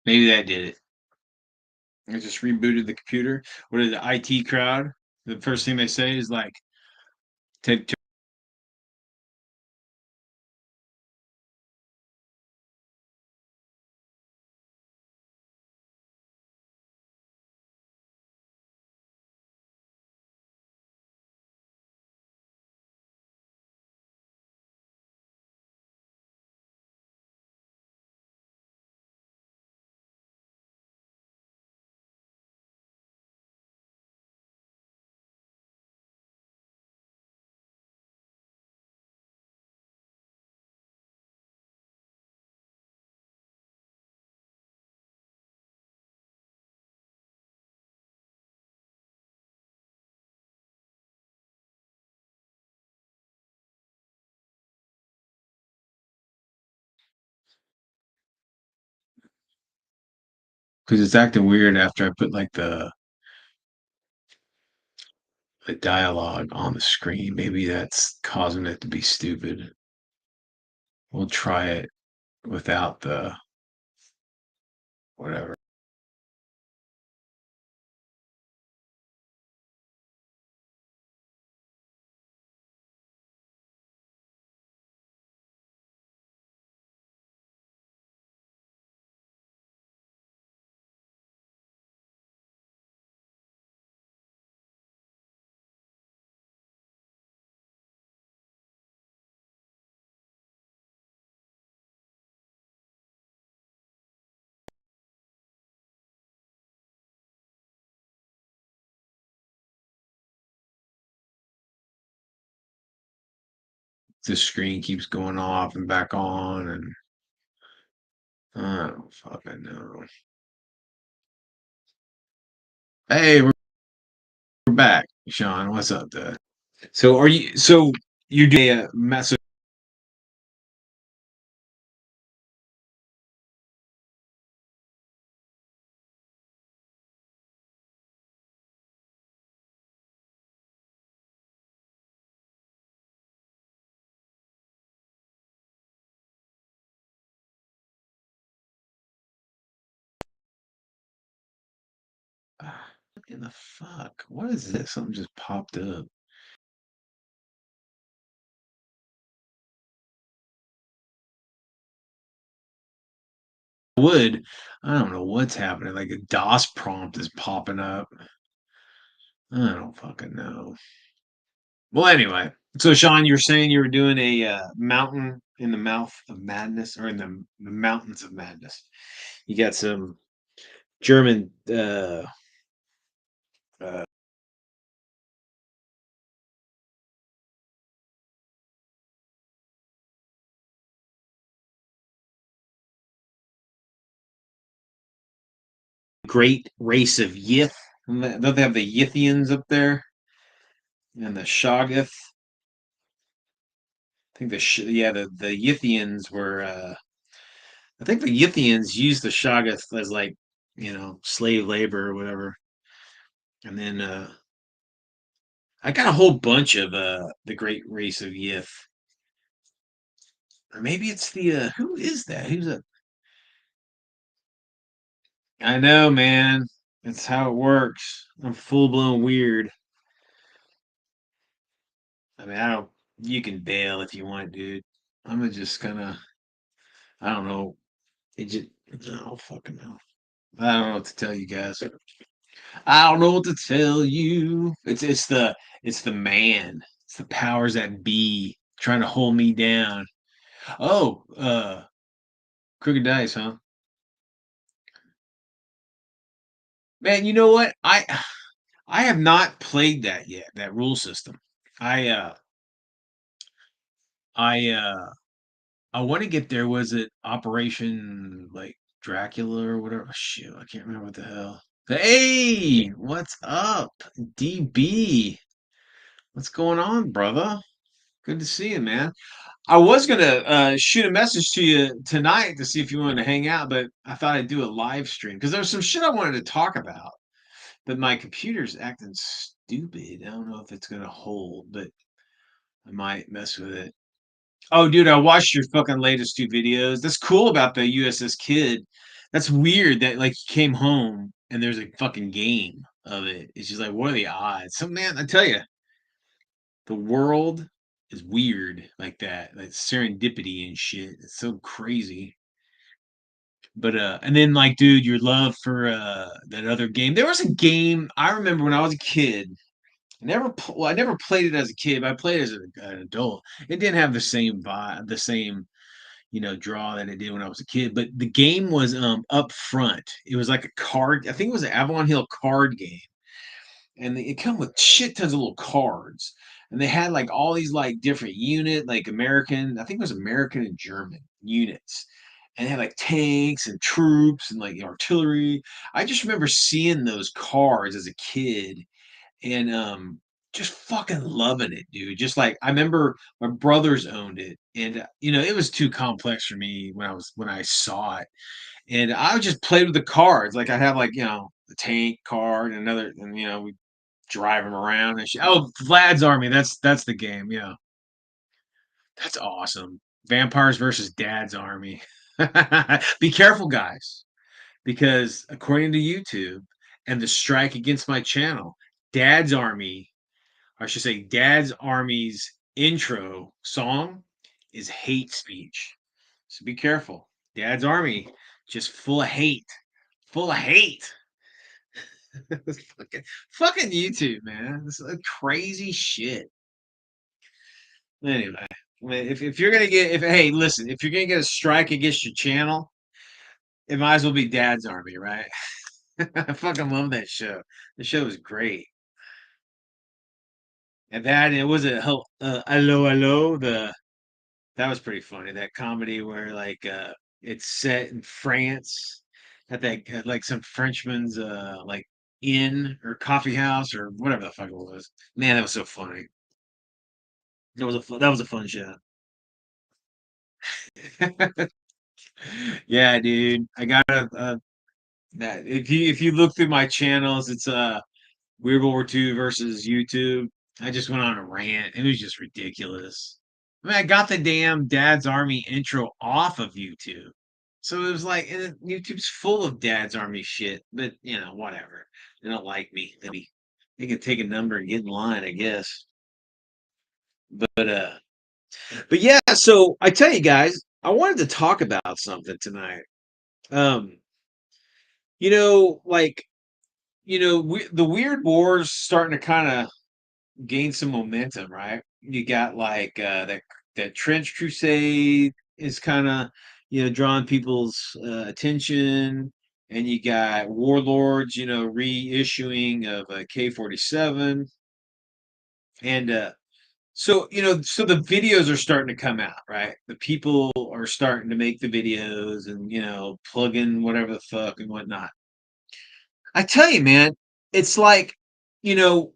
Maybe that did it. I just rebooted the computer. What is the IT crowd? The first thing they say is like, take because it's acting weird after I put like the dialogue on the screen. Maybe that's causing it to be stupid. We'll try it without the whatever. The screen keeps going off and back on, and I don't fucking know. Hey, we're back, Sean. What's up, dude? So are you? So you do a mess? What in the fuck? What is this? Something just popped up. Wood. I don't know what's happening. Like a DOS prompt is popping up. I don't fucking know. Well, anyway. So, Sean, you're saying you were doing a mountain in the mouth of madness, or in the mountains of madness. You got some German uh, great race of Yith. Don't they have the Yithians up there and the Shoggoth? I think yeah, the Yithians were. I think the Yithians used the Shoggoth as like, slave labor or whatever. And then I got a whole bunch of the great race of Yith. Or maybe it's the who is that? Who's a I know, man. It's how it works. I'm full blown weird. I mean, I don't you can bail if you want, dude. I'm gonna just kinda I don't know. It just no fucking know. I don't know what to tell you guys. I don't know what to tell you. It's the man. It's the powers that be trying to hold me down. Oh, crooked dice, huh? Man, you know what? I have not played that yet, that rule system. I uh I I want to get there. Was it Operation like Dracula or whatever? Oh, shit, I can't remember what the hell. Hey, what's up, DB? What's going on, brother? Good to see you, man. I was gonna shoot a message to you tonight to see if you wanted to hang out, but I thought I'd do a live stream because there's some shit I wanted to talk about, but my computer's acting stupid. I don't know if it's gonna hold, but I might mess with it. Oh, dude, I watched your fucking latest two videos. That's cool about the USS Kid. That's weird that like he came home and there's a fucking game of it. It's just like, what are the odds? So man, I tell you, the world is weird like that. Like serendipity and shit. It's so crazy. But and then like, dude, your love for that other game. There was a game I remember when I was a kid. I never played it as a kid, but I played it as an adult. It didn't have the same vibe, the same draw that it did when I was a kid. But the game was up front. It was like a card. I think it was an Avalon Hill card game, and it come with shit tons of little cards. And they had like all these like different like American. I think it was American and German units. And they had like tanks and troops and like artillery. I just remember seeing those cards as a kid and just fucking loving it, dude. Just like I remember my brothers owned it, and it was too complex for me when I saw it, and I would just play with the cards. Like I have like the tank card and another, and we drive them around and shit. Oh, Vlad's Army, that's the game. Yeah, that's awesome. Vampires versus Dad's Army. Be careful, guys, because according to YouTube and the strike against my channel, Dad's Army, I should say Dad's Army's intro song is hate speech. So be careful. Dad's Army, just full of hate. Full of hate. fucking YouTube, man. This is like crazy shit. Anyway, I mean, if you're gonna get if hey, listen, if you're gonna get a strike against your channel, it might as well be Dad's Army, right? I fucking love that show. The show is great. And that it was a hello hello the that was pretty funny. That comedy where like it's set in France at like some Frenchman's like inn or coffee house or whatever the fuck it was. Man, that was so funny. That was a fun show. Yeah, dude. I got that if you look through my channels, it's Weird World War II versus YouTube. I just went on a rant. It was just ridiculous. I mean, I got the damn Dad's Army intro off of YouTube. So it was like, and YouTube's full of Dad's Army shit, but whatever. They don't like me. They can take a number and get in line, I guess. But yeah, so I tell you guys, I wanted to talk about something tonight. Um, like, the Weird War's starting to kind of gain some momentum, right? You got like that Trench Crusade is kind of drawing people's attention, and you got Warlords, reissuing of K-47, and so the videos are starting to come out, right? The people are starting to make the videos and plug in whatever the fuck and whatnot. I tell you, man, it's like you know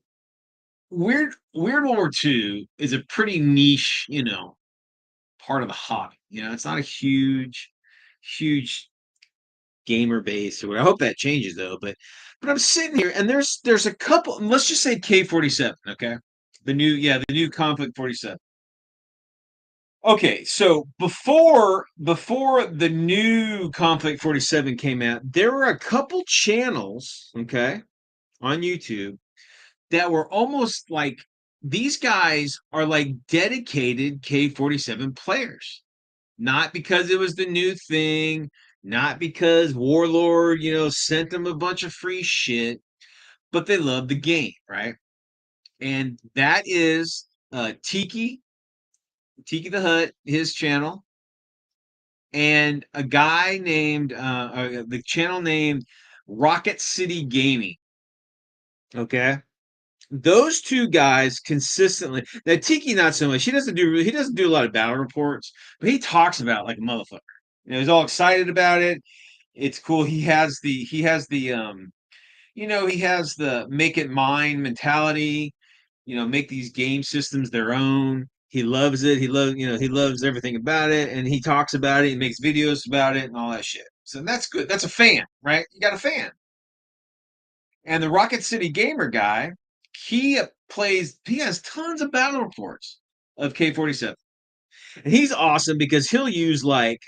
Weird World War II is a pretty niche, part of the hobby. It's not a huge gamer base or I hope that changes though. But I'm sitting here and there's a couple. Let's just say K-47, okay? The new Conflict 47. Okay, so before the new Conflict 47 came out, there were a couple channels, okay, on YouTube that were almost like these guys are like dedicated K-47 players. Not because it was the new thing, not because Warlord, sent them a bunch of free shit, but they love the game, right? And that is Tiki the Hut, his channel, and a guy named the channel named Rocket City Gaming. Okay. Those two guys consistently. Now Tiki not so much. He doesn't do a lot of battle reports, but he talks about it like a motherfucker. He's all excited about it. It's cool. He has the make it mine mentality. Make these game systems their own. He loves it. He loves everything about it, and he talks about it. He makes videos about it and all that shit. So that's good. That's a fan, right? You got a fan. And the Rocket City Gamer guy, he has tons of battle reports of K-47. And he's awesome because he'll use like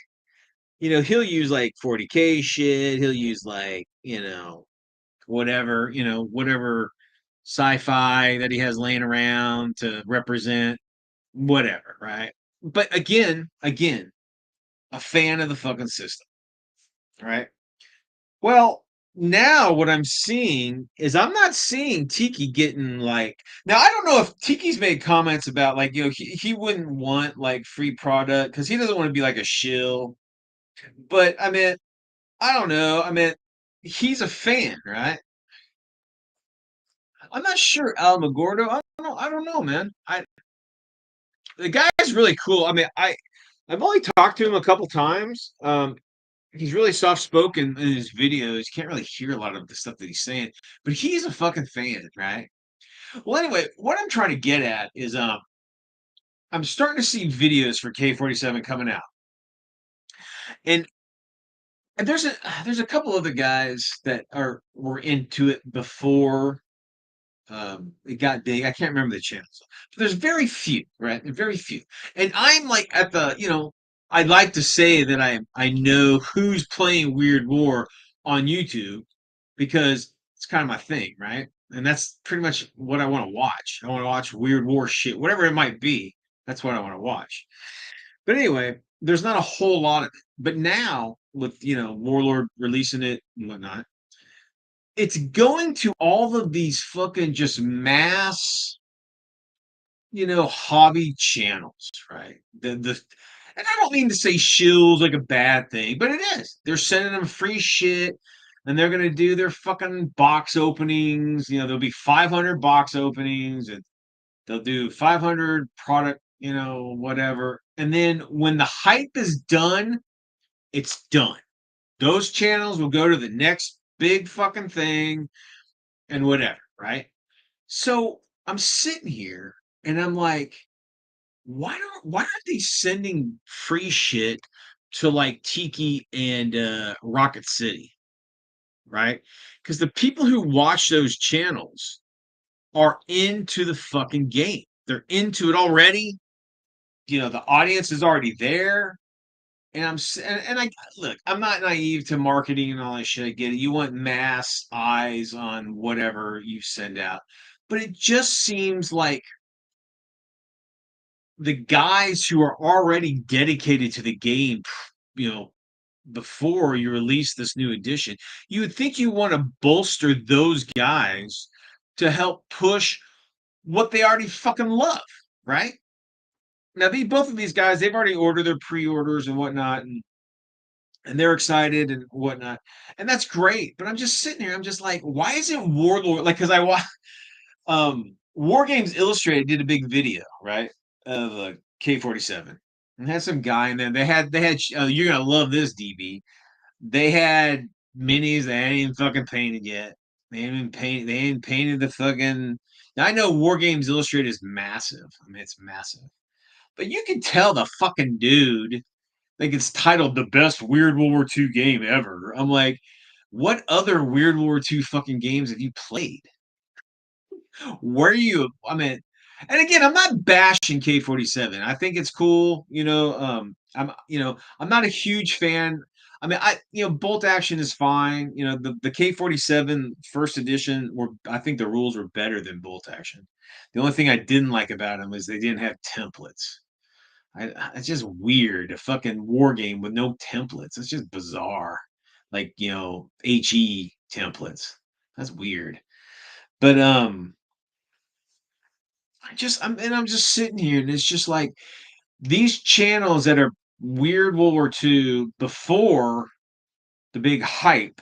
he'll use like 40K shit. He'll use like, whatever sci-fi that he has laying around to represent whatever, right? But again, a fan of the fucking system, right? Well, now what I'm seeing is I'm not seeing Tiki getting like now I don't know if Tiki's made comments about like he wouldn't want like free product because he doesn't want to be like a shill. But I mean, I don't know. I mean, he's a fan, right? I'm not sure Alamogordo. I don't know, man. The guy's really cool. I mean, I've only talked to him a couple times. He's really soft spoken in his videos. You can't really hear a lot of the stuff that he's saying, but he's a fucking fan, right? Well, anyway, what I'm trying to get at is I'm starting to see videos for K47 coming out, and there's a couple other guys that were into it before it got big. I can't remember the channels, but there's very few, right? Very few. And I'm like at I'd like to say that I know who's playing Weird War on YouTube because it's kind of my thing, right? And that's pretty much what I want to watch. I want to watch Weird War shit, whatever it might be. That's what I want to watch. But anyway, there's not a whole lot of it. But now with Warlord releasing it and whatnot, it's going to all of these fucking just mass, hobby channels, right? And I don't mean to say shills like a bad thing, but it is. They're sending them free shit and they're gonna do their fucking box openings. There'll be 500 box openings and they'll do 500 product, whatever. And then when the hype is done, it's done. Those channels will go to the next big fucking thing and whatever, right? So I'm sitting here and I'm like, why aren't they sending free shit to like Tiki and Rocket City, right? Because the people who watch those channels are into the fucking game. They're into it already. The audience is already there. And and I look, I'm not naive to marketing and all that shit. I get it. You want mass eyes on whatever you send out. But it just seems like the guys who are already dedicated to the game, you know, before you release this new edition, you would think you want to bolster those guys to help push what they already fucking love, right? Now, both of these guys, they've already ordered their pre-orders and whatnot, and they're excited and whatnot, and that's great. But I'm just sitting here, I'm just like, why isn't Warlord like? Because I watch War Games Illustrated did a big video, right, of K47, and had some guy in there. They had you're gonna love this, DB. They had minis that ain't even fucking painted yet. They ain't even painted. They ain't painted the fucking. Now I know War Games Illustrated is massive. I mean, it's massive, but you can tell the fucking dude. Like it's titled the best Weird World War II game ever. I'm like, what other Weird World War II fucking games have you played? Where are you? I mean, and again, I'm not bashing K47. I think it's cool. I'm not a huge fan. I mean, bolt action is fine. The K47 first edition were, I think the rules were better than bolt action. The only thing I didn't like about them is they didn't have templates. It's just weird. A fucking war game with no templates. It's just bizarre. Like, HE templates. That's weird. But I'm just sitting here and it's just like these channels that are weird World War II before the big hype,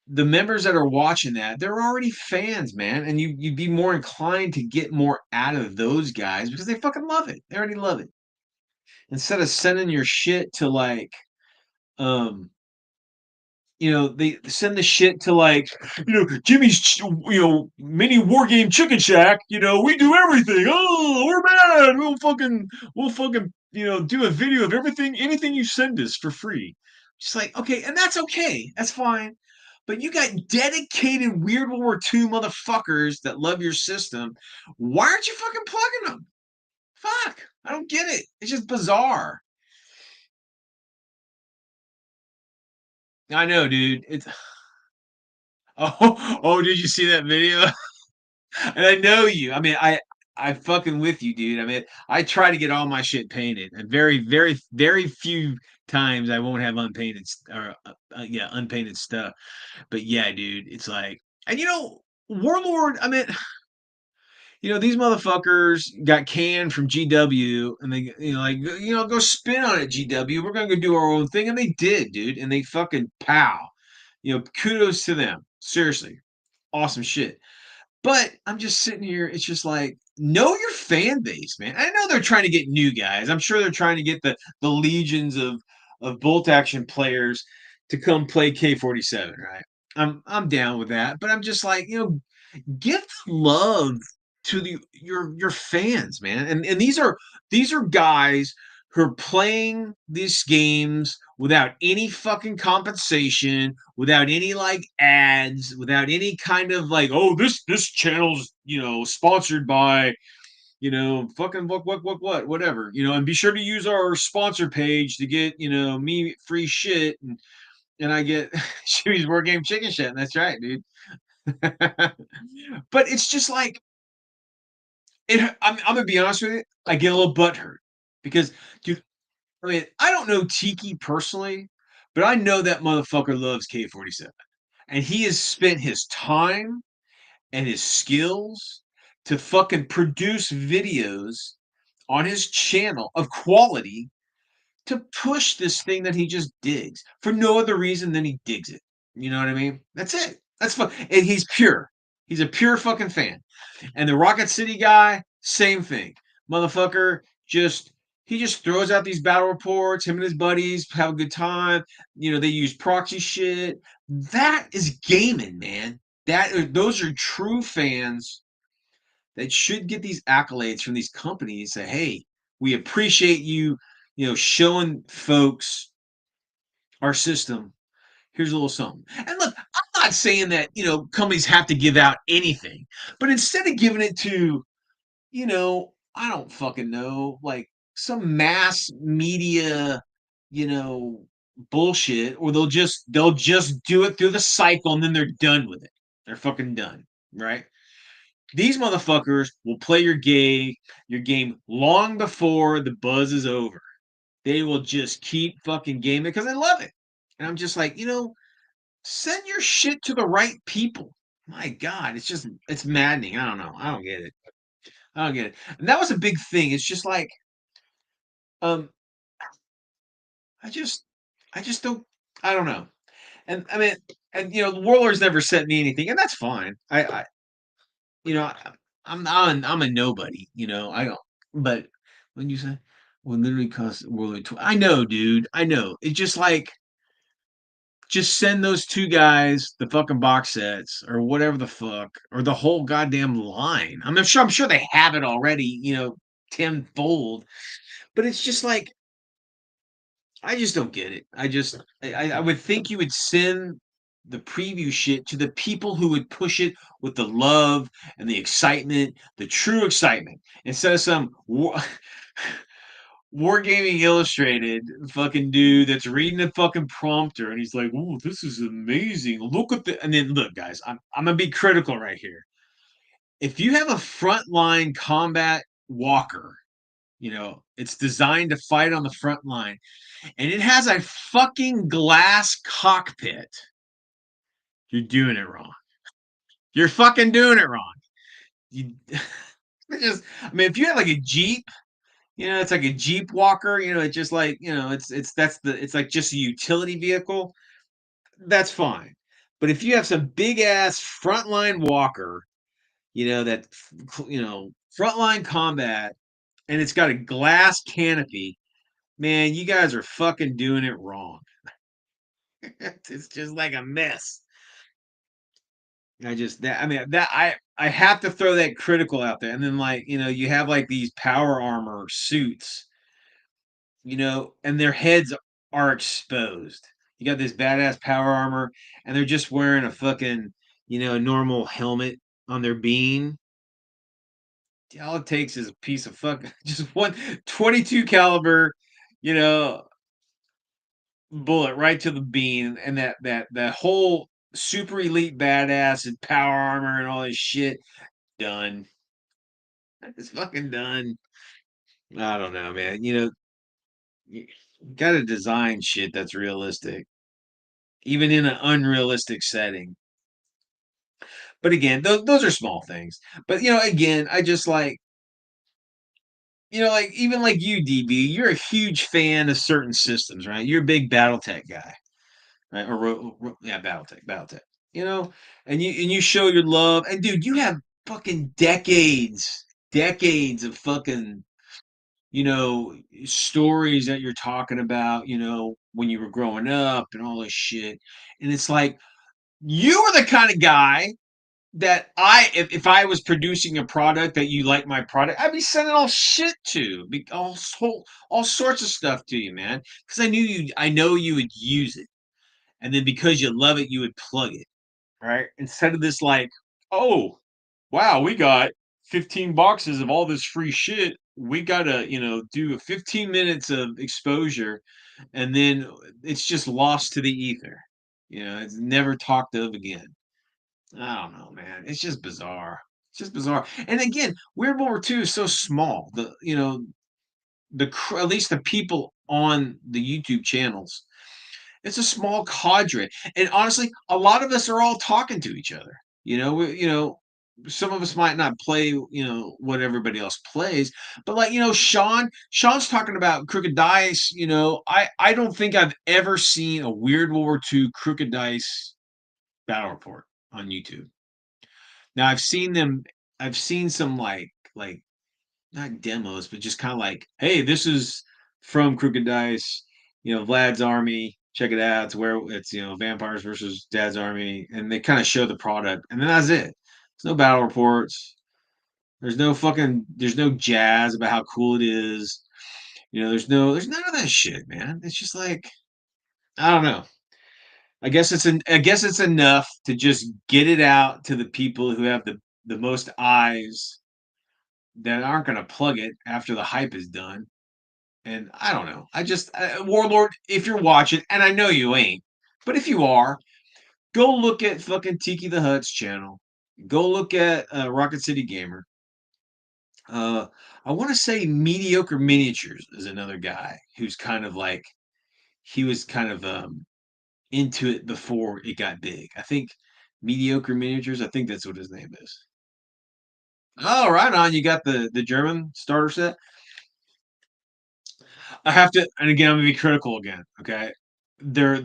the members that are watching that, they're already fans, man. And you'd be more inclined to get more out of those guys because they fucking love it. They already love it. Instead of sending your shit to like um they send the shit to like, Jimmy's, mini war game chicken shack. We do everything. Oh, we're mad. We'll fucking, do a video of everything, anything you send us for free. Just like, okay, and that's okay. That's fine. But you got dedicated Weird World War II motherfuckers that love your system. Why aren't you fucking plugging them? Fuck. I don't get it. It's just bizarre. I know, dude. It's oh, did you see that video? And I know you. I mean, I fucking with you, dude. I mean, I try to get all my shit painted, and very few times I won't have unpainted or yeah, unpainted stuff. But yeah, dude, it's like, and Warlord. I mean, these motherfuckers got canned from GW, and they, like, go spin on it, GW. We're gonna go do our own thing, and they did, dude, and they fucking pow. Kudos to them. Seriously, awesome shit. But I'm just sitting here. It's just like, know your fan base, man. I know they're trying to get new guys. I'm sure they're trying to get the legions of bolt action players to come play K-47, right? I'm down with that, but I'm just like, give love to your fans, man. And these are guys who are playing these games without any fucking compensation, without any like ads, without any kind of like, oh, this channel's sponsored by fucking whatever, and be sure to use our sponsor page to get me free shit, and I get Chewy's War Game Chicken Shit. And that's right, dude. But it's just like I'm gonna be honest with you. I get a little butthurt because, dude. I mean, I don't know Tiki personally, but I know that motherfucker loves K-47, and he has spent his time and his skills to fucking produce videos on his channel of quality to push this thing that he just digs for no other reason than he digs it. You know what I mean? That's it. That's fun. And he's pure. He's a pure fucking fan. And the Rocket City guy, same thing. Motherfucker, he just throws out these battle reports. Him and his buddies have a good time. They use proxy shit. That is gaming, man. Those are true fans that should get these accolades from these companies. Say, hey, we appreciate you, showing folks our system. Here's a little something. And look, I'm not saying that companies have to give out anything, but instead of giving it to I don't fucking know, like some mass media, you know, bullshit, or they'll just do it through the cycle and then they're done with it. They're fucking done, right? These motherfuckers will play your game long before the buzz is over. They will just keep fucking gaming because they love it. And I'm just like, send your shit to the right people. My God, it's maddening. I don't know. I don't get it. I don't get it. And that was a big thing. It's just like, um, I just, I just don't, I don't know. And I mean, and the Warlords never sent me anything, and that's fine. You know, I, I'm a nobody. I don't. But when you say, "Well, literally cost Warlord," I know, dude. I know. It's just like, just send those two guys the fucking box sets or whatever the fuck, or the whole goddamn line. I'm sure they have it already. Tenfold. But it's just like, I just don't get it. I would think you would send the preview shit to the people who would push it with the love and the excitement, the true excitement, instead of some Wargaming Illustrated fucking dude that's reading the fucking prompter and he's like, "Oh, this is amazing. Look at the." And then look, guys, I'm gonna be critical right here. If you have a frontline combat walker, it's designed to fight on the front line, and it has a fucking glass cockpit, you're doing it wrong. You're fucking doing it wrong. You I mean, if you have like a Jeep, it's like a Jeep walker, it's just like, it's like just a utility vehicle, that's fine. But if you have some big ass frontline walker, that frontline combat, and it's got a glass canopy, man, you guys are fucking doing it wrong. It's just like a mess. I mean that I have to throw that critical out there. And then, like, you have like these power armor suits, and their heads are exposed. You got this badass power armor, and they're just wearing a fucking, normal helmet on their beam. All it takes is a piece of fucking just one 22 caliber, you know, bullet right to the bean, and that whole super elite badass and power armor and all this shit, done. It's fucking done. I don't know, man. You gotta design shit that's realistic, even in an unrealistic setting. But again, those are small things. But again, I just like, like even like you, DB, you're a huge fan of certain systems, right? You're a big BattleTech guy, right? Or yeah, BattleTech. You know, and you show your love, and dude, you have fucking decades of fucking stories that you're talking about, when you were growing up and all this shit. And it's like you are the kind of guy that if I was producing a product that you like my product, I'd be sending all shit to, all sorts of stuff to you, man, because I know you would use it, and then because you love it, you would plug it, right? Instead of this, like, oh, wow, we got 15 boxes of all this free shit. We gotta, do 15 minutes of exposure, and then it's just lost to the ether. It's never talked of again. I don't know, man. It's just bizarre. It's just bizarre. And again, Weird War II is so small. At least the people on the YouTube channels, it's a small cadre. And honestly, a lot of us are all talking to each other. Some of us might not play, what everybody else plays, but like, Sean's talking about Crooked Dice. I don't think I've ever seen a Weird War II Crooked Dice battle report on YouTube. Now I've seen some like not demos, but just kind of like, hey, this is from Crooked Dice, Vlad's army. Check it out. It's vampires versus Dad's army, and they kind of show the product, and then that's it. There's no battle reports. There's no jazz about how cool it is. There's none of that shit, man. It's just like, I don't know. I guess it's enough to just get it out to the people who have the most eyes that aren't going to plug it after the hype is done. And I don't know. Warlord, if you're watching, and I know you ain't, but if you are, go look at fucking Tiki the Hut's channel. Go look at Rocket City Gamer. I want to say Mediocre Miniatures is another guy who's kind of like, he was kind of into it before it got big. I think Mediocre Miniatures, I think that's what his name is. Oh, right on. You got the German starter set. I have to, and again, I'm gonna be critical again. Okay, their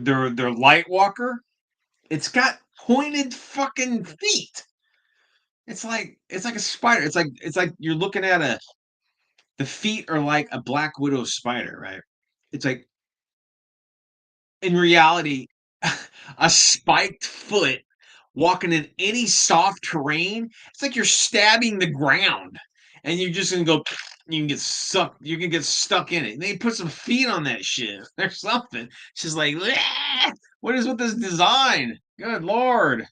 light walker. It's got pointed fucking feet. It's like a spider. It's like you're looking at the feet are like a Black Widow spider, right? It's like, in reality, a spiked foot walking in any soft terrain. It's like you're stabbing the ground, and you're just gonna go. You can get sucked. You can get stuck in it. And they put some feet on that shit or something. It's just like, what is with this design? Good lord.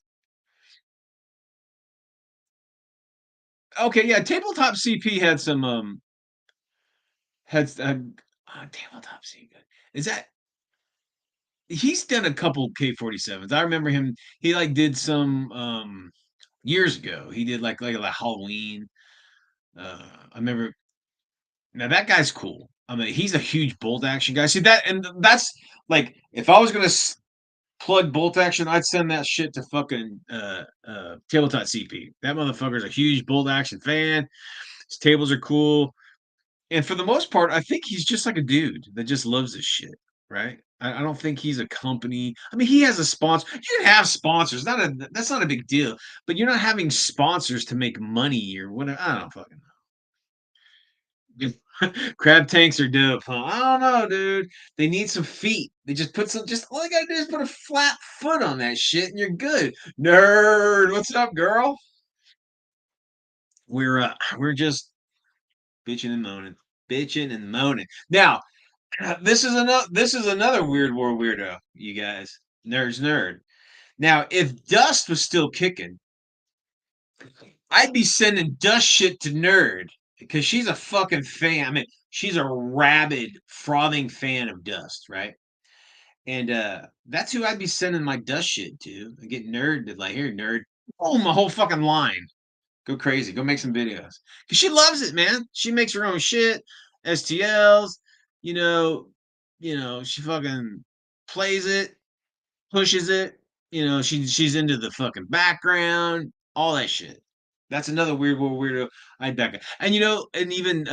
Okay, yeah. Tabletop CP had some had tabletop CP. Is that he's done a couple K-47s. I remember him. He like did some years ago. He did like a Halloween. I remember. Now that guy's cool. I mean, he's a huge bolt action guy. See that, and that's like, if I was gonna plug bolt action, I'd send that shit to fucking Tabletop CP. That motherfucker's a huge bolt action fan. His tables are cool, and for the most part, I think he's just like a dude that just loves this shit, right? I don't think he's a company. I mean, he has a sponsor. You can have sponsors. That's not a big deal. But you're not having sponsors to make money or whatever. I don't fucking know. Crab tanks are dope, huh? I don't know, dude. They need some feet. They just put some. Just all you gotta do is put a flat foot on that shit, and you're good. Nerd, what's up, girl? We're just bitching and moaning. Now, this is another Weird War weirdo, you guys. Nerd. Now, if Dust was still kicking, I'd be sending Dust shit to Nerd because she's a fucking fan. I mean, she's a rabid, frothing fan of Dust, right? And that's who I'd be sending my dust shit to. I get nerd to like, here, nerd. Oh, my whole fucking line. Go crazy. Go make some videos. Cause she loves it, man. She makes her own shit, STLs, you know, she fucking plays it, pushes it. She's into the fucking background, all that shit. That's another weird world weirdo I'd back up. And and even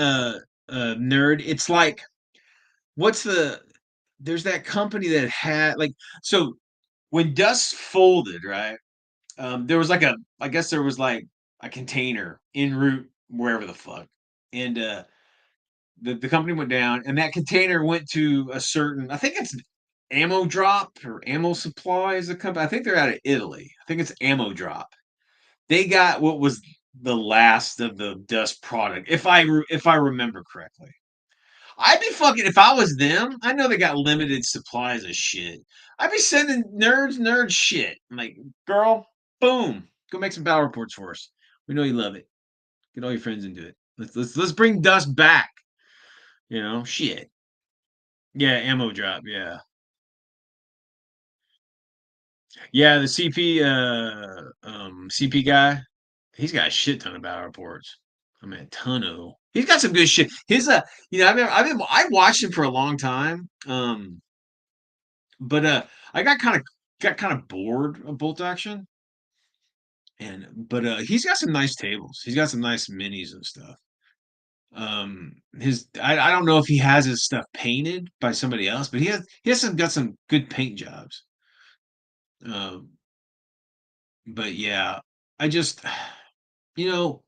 nerd, it's like, what's there's that company that had like, so when Dust folded, right? There was like I guess there was like a container en route wherever the fuck, and the company went down, and that container went to a certain, I think it's Ammo Drop or Ammo Supply is the company. I think they're out of Italy. I think it's Ammo Drop. They got what was the last of the Dust product, if I remember correctly. I'd be fucking if I was them. I know they got limited supplies of shit. I'd be sending nerd shit. I'm like, girl, boom, go make some battle reports for us. We know you love it. Get all your friends into it. Let's bring Dust back. Shit. Yeah, ammo drop. Yeah, yeah. The CP guy. He's got a shit ton of battle reports. I mean, a ton of. He's got some good shit. His I watched him for a long time. But I got kind of bored of bolt action, and but he's got some nice tables. He's got some nice minis and stuff. His I don't know if he has his stuff painted by somebody else, but got some good paint jobs. Um, but yeah, I just you know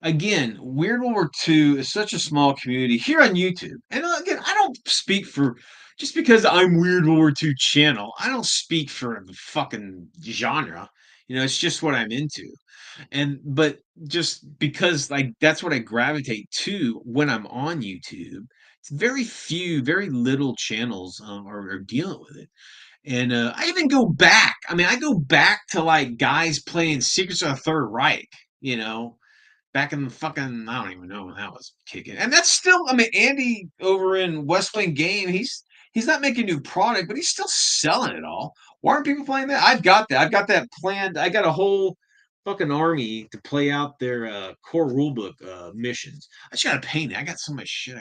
again, Weird World War II is such a small community here on YouTube. And again, I don't speak for just because I'm Weird World War II channel. I don't speak for the fucking genre. It's just what I'm into. But just because like that's what I gravitate to when I'm on YouTube. It's very little channels are dealing with it. And I even go back. I mean, I go back to like guys playing Secrets of the Third Reich. You know, back in the fucking, I don't even know when that was kicking. And that's still, I mean, Andy over in West Wing Game, he's not making new product, but he's still selling it all. Why aren't people playing that? I've got that. I've got that planned. I got a whole fucking army to play out their core rulebook missions. I just gotta paint it. I got so much shit.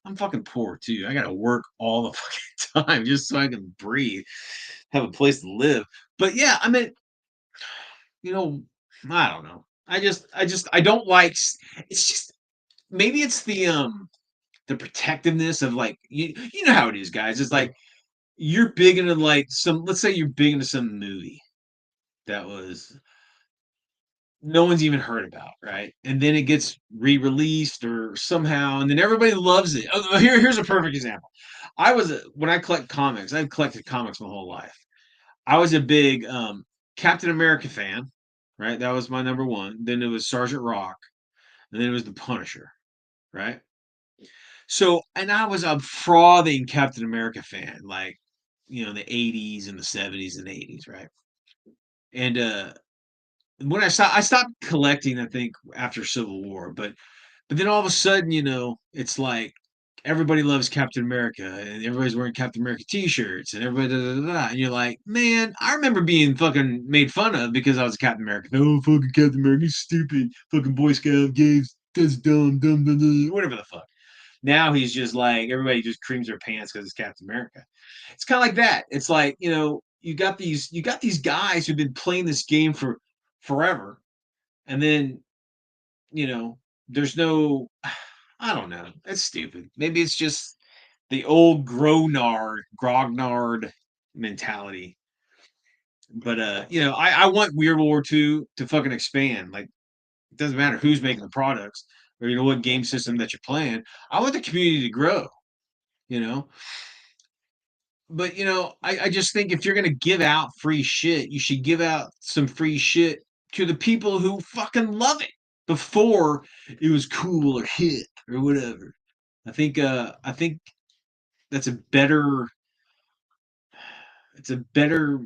I'm fucking poor too. I gotta work all the fucking time just so I can breathe, have a place to live. But yeah, I mean, you know, I don't know. I don't like. It's just maybe it's the protectiveness of like you know how it is, guys. It's like you're big into like some. Let's say you're big into some movie that was no one's even heard about, right? And then it gets re-released or somehow, and then everybody loves it. Here's a perfect example. When I collect comics. I've collected comics my whole life. I was a big Captain America fan, right? That was my number one. Then it was Sergeant Rock, and then it was the Punisher, right? So, and I was a frothing Captain America fan, like the '80s and the '70s and '80s, right? And when I stopped collecting, I think after Civil War, but then all of a sudden, it's like everybody loves Captain America and everybody's wearing Captain America t-shirts and everybody da, da, da, da. And you're like, man, I remember being fucking made fun of because I was a Captain America. Oh, fucking Captain America, he's stupid. Fucking Boy Scout games, that's dumb, whatever the fuck. Now he's just like everybody just creams their pants because it's Captain America. It's kind of like that. It's like you got these guys who've been playing this game for forever, and then you know there's no, I don't know. It's stupid. Maybe it's just the old grognard mentality. But I want Weird War Two to fucking expand. Like it doesn't matter who's making the products or what game system that you're playing. I want the community to grow. You know, but I just think if you're gonna give out free shit, you should give out some free shit to the people who fucking love it before it was cool or hip or whatever. I think that's a better it's a better,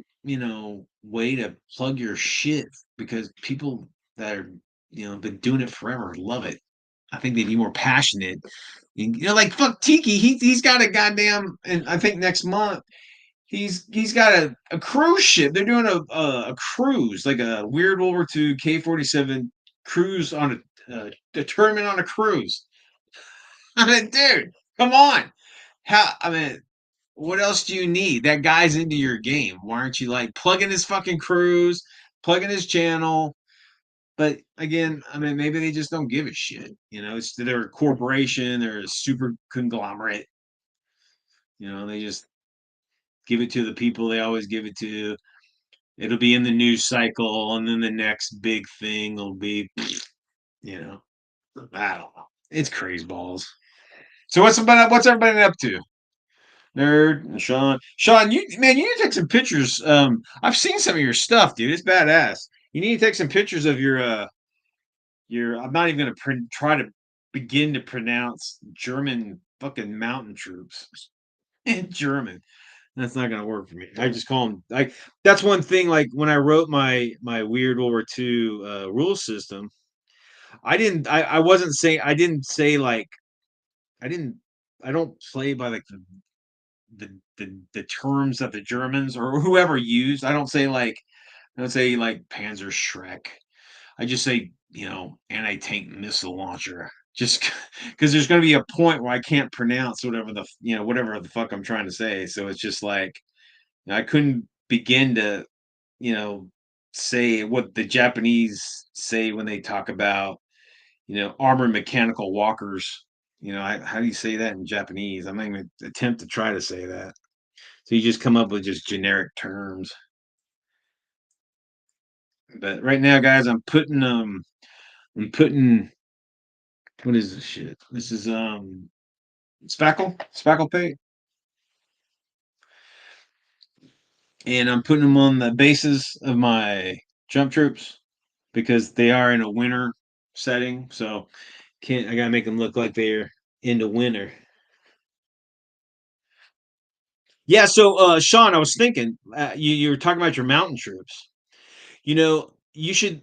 way to plug your shit because people that are, been doing it forever love it. I think they'd be more passionate. Like fuck Tiki, he's got a goddamn, and I think next month He's got a cruise ship. They're doing a cruise, like a weird World War II K-47 cruise on a tournament on a cruise. I mean, dude, come on. How? I mean, what else do you need? That guy's into your game. Why aren't you like plugging his fucking cruise, plugging his channel? But again, I mean, maybe they just don't give a shit. You know, it's they're a corporation, they're a super conglomerate. You know, they just give it to the people they always give it to. It'll be in the news cycle, and then the next big thing will be, you know, I don't know. It's crazy balls. So what's everybody up to? Nerd and Sean. Sean, you man, you need to take some pictures. I've seen some of your stuff, dude. It's badass. You need to take some pictures of your. I'm not even gonna try to begin to pronounce German fucking mountain troops in German. That's not gonna work for me. I just call them like that's one thing. Like when I wrote my weird World War II rule system, I wasn't saying I didn't say like I didn't I don't play by like the terms that the Germans or whoever used. I don't say like Panzer Shrek. I just say, you know, anti-tank missile launcher. Just because there's going to be a point where I can't pronounce whatever the fuck I'm trying to say. So it's just like I couldn't begin to, you know, say what the Japanese say when they talk about, armored mechanical walkers. How do you say that in Japanese? I'm not even attempt to try to say that. So you just come up with just generic terms. But right now, guys, I'm putting what is this shit? This is spackle paint, and I'm putting them on the bases of my jump troops because they are in a winter setting. So can't I gotta make them look like they're into winter. Yeah. So Sean, I was thinking you were talking about your mountain troops. You should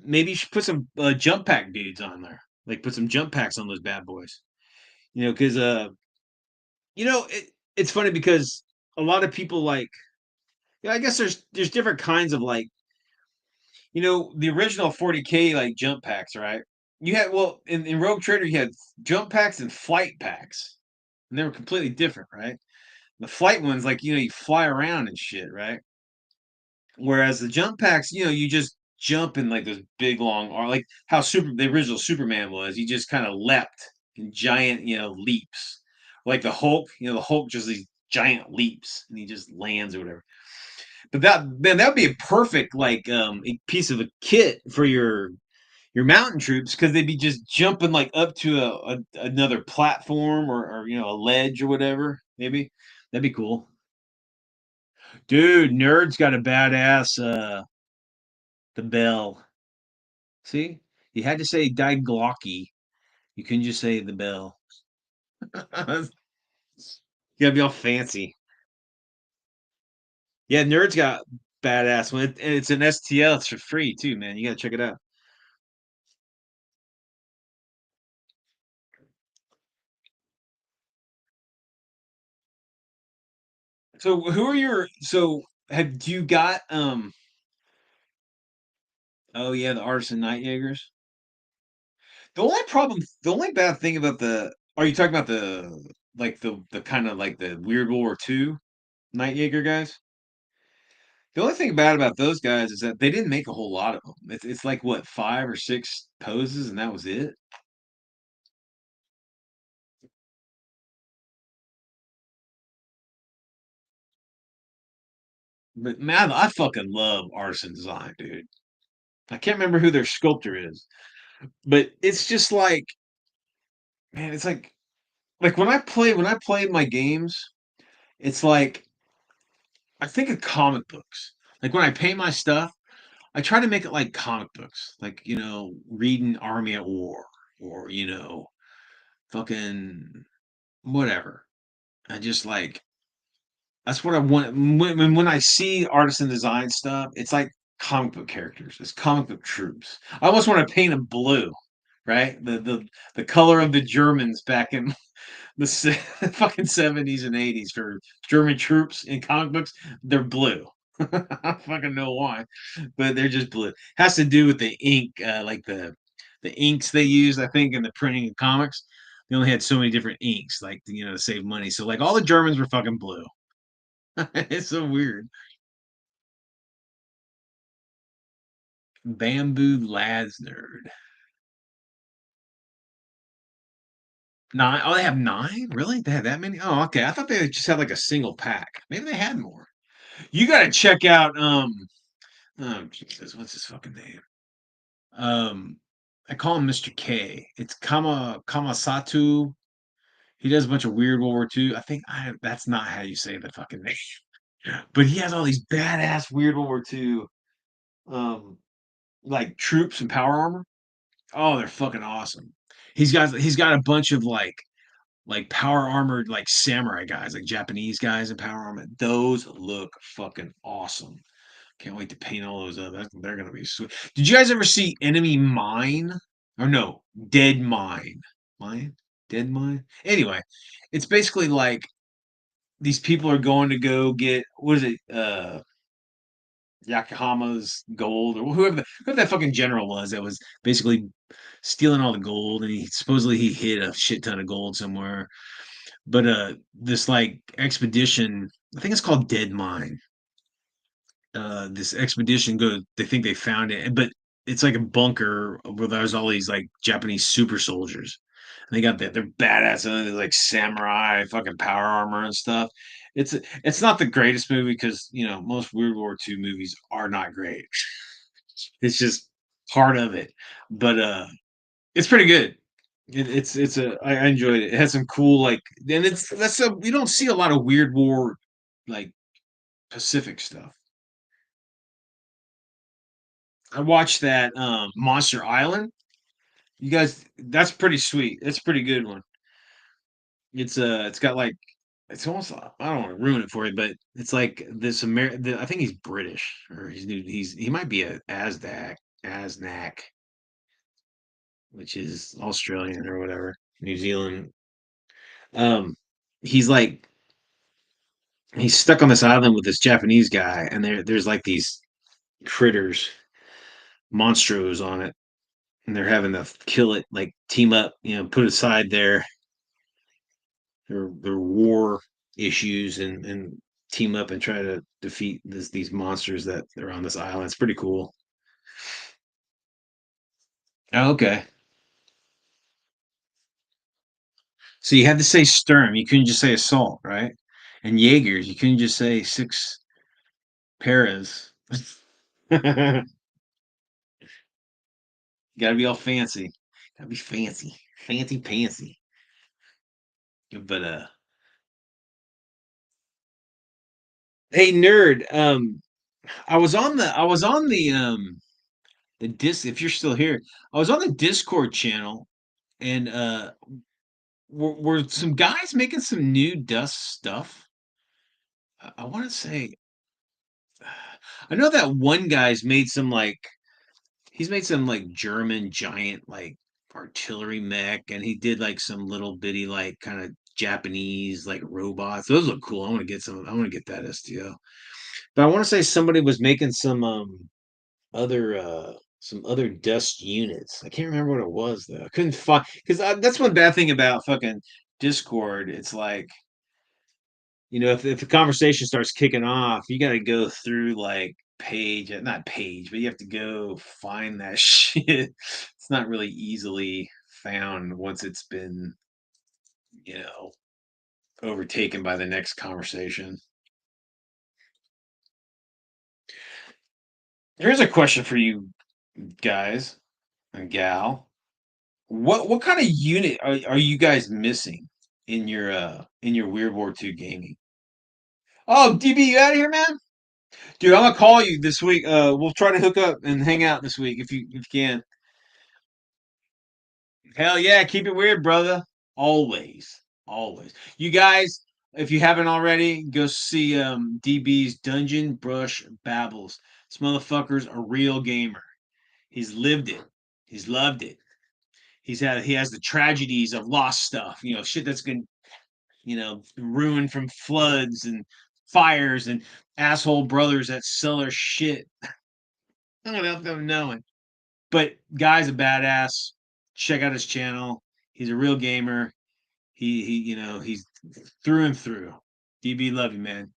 put some jump pack dudes on there. Like put some jump packs on those bad boys. Because it's funny because a lot of people like. Yeah, I guess there's different kinds of like the original 40K like jump packs, right? You had in Rogue Trader you had jump packs and flight packs, and they were completely different, right? The flight ones, like you fly around and shit, right? Whereas the jump packs, you just jump in like those big long arm, like how the original Superman was. He just kind of leapt in giant, leaps. Like the Hulk just these giant leaps and he just lands or whatever. But that would be a perfect like a piece of a kit for your mountain troops because they'd be just jumping like up to another platform or a ledge or whatever. Maybe that'd be cool. Dude, Nerd's got a badass the bell. See? You had to say die Glocky. You couldn't just say the bell. You gotta be all fancy. Yeah, Nerd's got badass one. And it's an STL. It's for free too, man. You gotta check it out. So who are your so have you got oh yeah, the Artisan Night Jaegers? The only bad thing about the are you talking about the kind of like the weird World War II Night Jaeger guys? The only thing bad about those guys is that they didn't make a whole lot of them. It's like what, 5 or 6 poses and that was it? But man, I fucking love Artisan Design, dude. I can't remember who their sculptor is, but it's just like, man, it's like when I play my games, it's like I think of comic books. Like when I paint my stuff, I try to make it like comic books, like reading Army at War or fucking whatever. I just like that's what I want. When I see artisan design stuff, it's like comic book characters. It's comic book troops. I almost want to paint them blue, right? The color of the Germans back in fucking 70s and 80s for German troops in comic books, they're blue. I don't fucking know why, but they're just blue. Has to do with the ink, like the inks they used, I think, in the printing of comics. They only had so many different inks, like to save money. So like all the Germans were fucking blue. It's so weird. Bamboo Lads Nerd. Nine. Oh, they have nine? Really? They have that many? Oh, okay. I thought they just had like a single pack. Maybe they had more. You gotta check out oh Jesus, what's his fucking name? Um I call him Mr. K. It's Kamasatu. He does a bunch of weird World War II. That's not how you say the fucking name. But he has all these badass weird World War II um like troops and power armor. Oh, they're fucking awesome. He's got a bunch of like power armored like samurai guys, like Japanese guys in power armor. Those look fucking awesome. Can't wait to paint all those up. They're gonna be sweet. Did you guys ever see Enemy Mine? Or no, Dead Mine. Mine? Dead Mine? Anyway, it's basically like these people are going to go get what is it? Yokohama's gold or whoever that fucking general was that was basically stealing all the gold and he supposedly he hid a shit ton of gold somewhere. But this like expedition, I think it's called Dead Mine. This expedition goes, they think they found it, but it's like a bunker where there's all these like Japanese super soldiers. And they got that they're badass and they're like samurai fucking power armor and stuff. It's not the greatest movie because most World War II movies are not great. It's just part of it. But it's pretty good. I enjoyed it. It has some cool like and it's that's a you don't see a lot of weird war like Pacific stuff. I watched that Monster Island. You guys, that's pretty sweet. It's a pretty good one. It's got like it's almost I don't want to ruin it for you, but it's like this I think he's British or he might be a Asnak, which is Australian or whatever, New Zealand. Um, he's like he's stuck on this island with this Japanese guy, and there's like these critters, monstros on it, and they're having to kill it, like team up, put aside their war issues and team up and try to defeat these monsters that are on this island. It's pretty cool. Oh, okay. So you had to say Sturm. You couldn't just say assault, right? And Jaegers, you couldn't just say six paras. Got to be all fancy. Got to be fancy, fancy pantsy. But hey, nerd. I was on the if you're still here, I was on the Discord channel and were some guys making some new dust stuff. I want to say I know that one guy's made some like he's made some like German giant like artillery mech and he did like some little bitty like kind of Japanese like robots. Those look cool. I want to get that STO. But I want to say somebody was making other some other dust units. I can't remember what it was though. I couldn't find because that's one bad thing about fucking Discord. It's like if the conversation starts kicking off, you got to go through like not page, but you have to go find that shit. It's not really easily found once it's been you know overtaken by the next conversation. Here's a question for you guys and gal. What kind of unit are you guys missing in your Weird War II gaming? Oh, DB, you out of here, man? Dude, I'm gonna call you this week. We'll try to hook up and hang out this week if you can. Hell yeah, keep it weird, brother. Always, always. You guys, if you haven't already, go see DB's Dungeon Brush Babbles. This motherfucker's a real gamer. He's lived it. He's loved it. he has the tragedies of lost stuff, shit that's been, ruined from floods and fires and asshole brothers that sell their shit without them knowing. But guy's a badass. Check out his channel. He's a real gamer. He's through and through. DB, love you, man.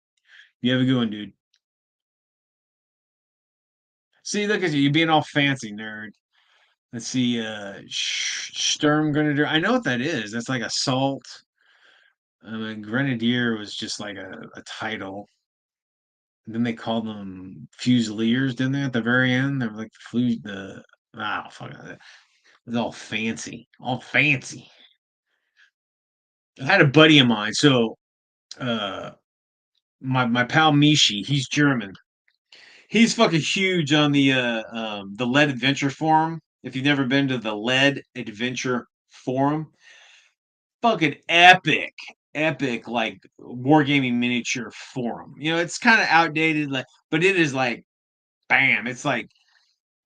You have a good one, dude. See, look at you. You're being all fancy, nerd. Let's see. Sturmgrenadier. I know what that is. That's like assault. Grenadier was just like a title. And then they called them Fusiliers, didn't they? At the very end, they were like the fuck. It was all fancy, all fancy. I had a buddy of mine. So, uh, my pal Mishi, he's German. He's fucking huge on the Lead Adventure forum. If you've never been to the Lead Adventure forum, fucking epic like wargaming miniature forum. It's kind of outdated, like, but it is like bam. It's like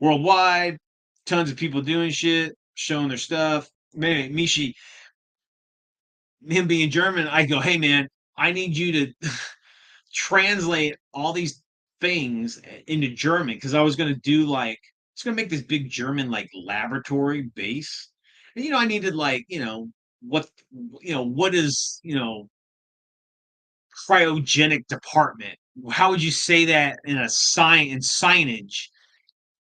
worldwide, tons of people doing shit, showing their stuff. Man, Mishi, him being German, I go, hey man, I need you to translate all these things into German because I was gonna do like I was gonna make this big German like laboratory base. And I needed like, what what is, cryogenic department. How would you say that in a sign in signage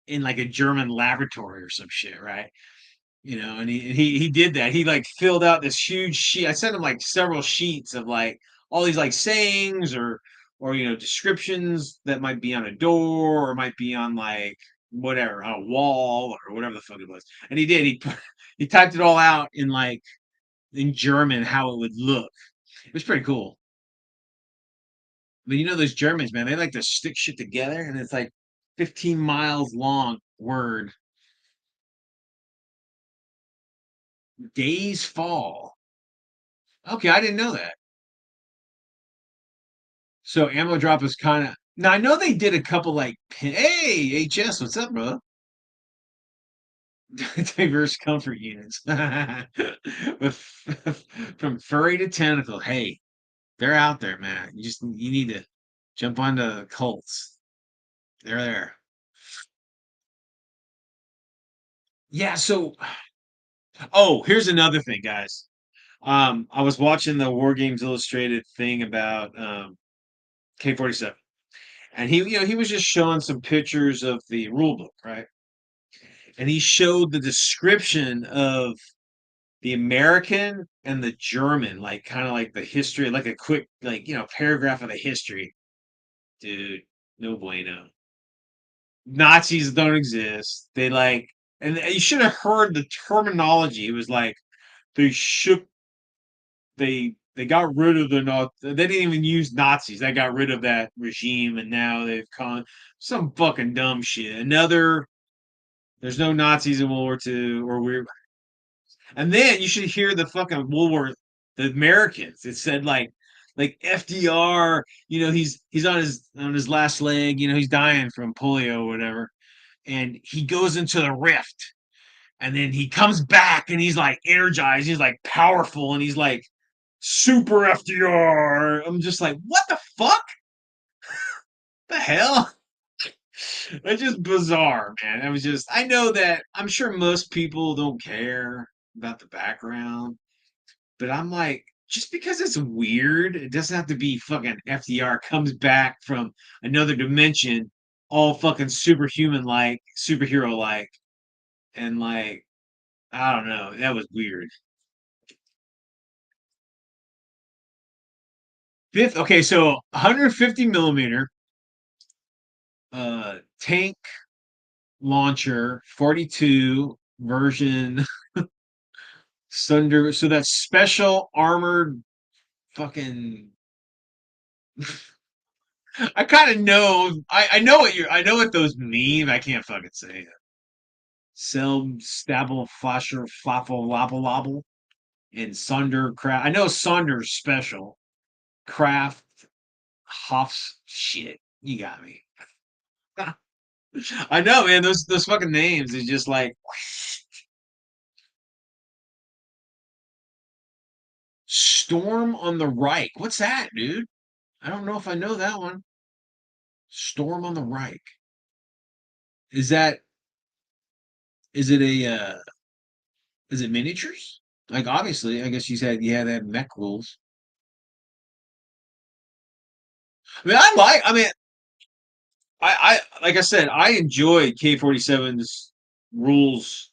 in like a German laboratory or some shit, right? And he did that. He like filled out this huge sheet. I sent him like several sheets of like all these like sayings or descriptions that might be on a door or might be on like whatever on a wall or whatever the fuck it was. And he did. He typed it all out in like in German how it would look. It was pretty cool. But those Germans, man, they like to stick shit together, and it's like 15 miles long word. Days fall. Okay, I didn't know that. So ammo drop is kind of now. I know they did a couple like hey HS, what's up, bro? Diverse comfort units with from furry to tentacle. Hey, they're out there, man. You need to jump onto cults. They're there. Yeah. So oh, here's another thing, guys. I was watching the War Games Illustrated thing about K-47, and he was just showing some pictures of the rule book, right? And he showed the description of the American and the German, like kind of like the history, like a quick like paragraph of the history. Dude, no bueno. Nazis don't exist. They like, and you should have heard the terminology. It was like they shook they got rid of the not they didn't even use Nazis. They got rid of that regime and now they've come some fucking dumb shit. Another there's no Nazis in World War II or we're and then you should hear the fucking the Americans. It said like FDR, he's on his last leg, he's dying from polio or whatever. And he goes into the rift and then he comes back and he's like energized, he's like powerful, and he's like super FDR. I'm just like, what the fuck? The hell? It's just bizarre, man. I know that I'm sure most people don't care about the background, but I'm like, just because it's weird, it doesn't have to be fucking FDR comes back from another dimension, all fucking superhuman like, superhero like, and like, I don't know. That was weird. Fifth, okay, so 150 millimeter tank launcher 42 version Thunder. So that's special armored fucking. I kind of know. I know what I know what those mean. I can't fucking say it. Selb, Stabble, Flasher, Flaffle, Lobble, Lobble, and Sunder Craft. I know Sunder's special. Craft, Hoffs. Shit, you got me. I know, man. Those fucking names is just like Storm on the Reich. What's that, dude? I don't know if I know that one. Storm on the Reich. Is that is it a is it miniatures? Like obviously, I guess you said yeah, they have mech rules. I mean, I mean, like I said, I enjoy K47's rules.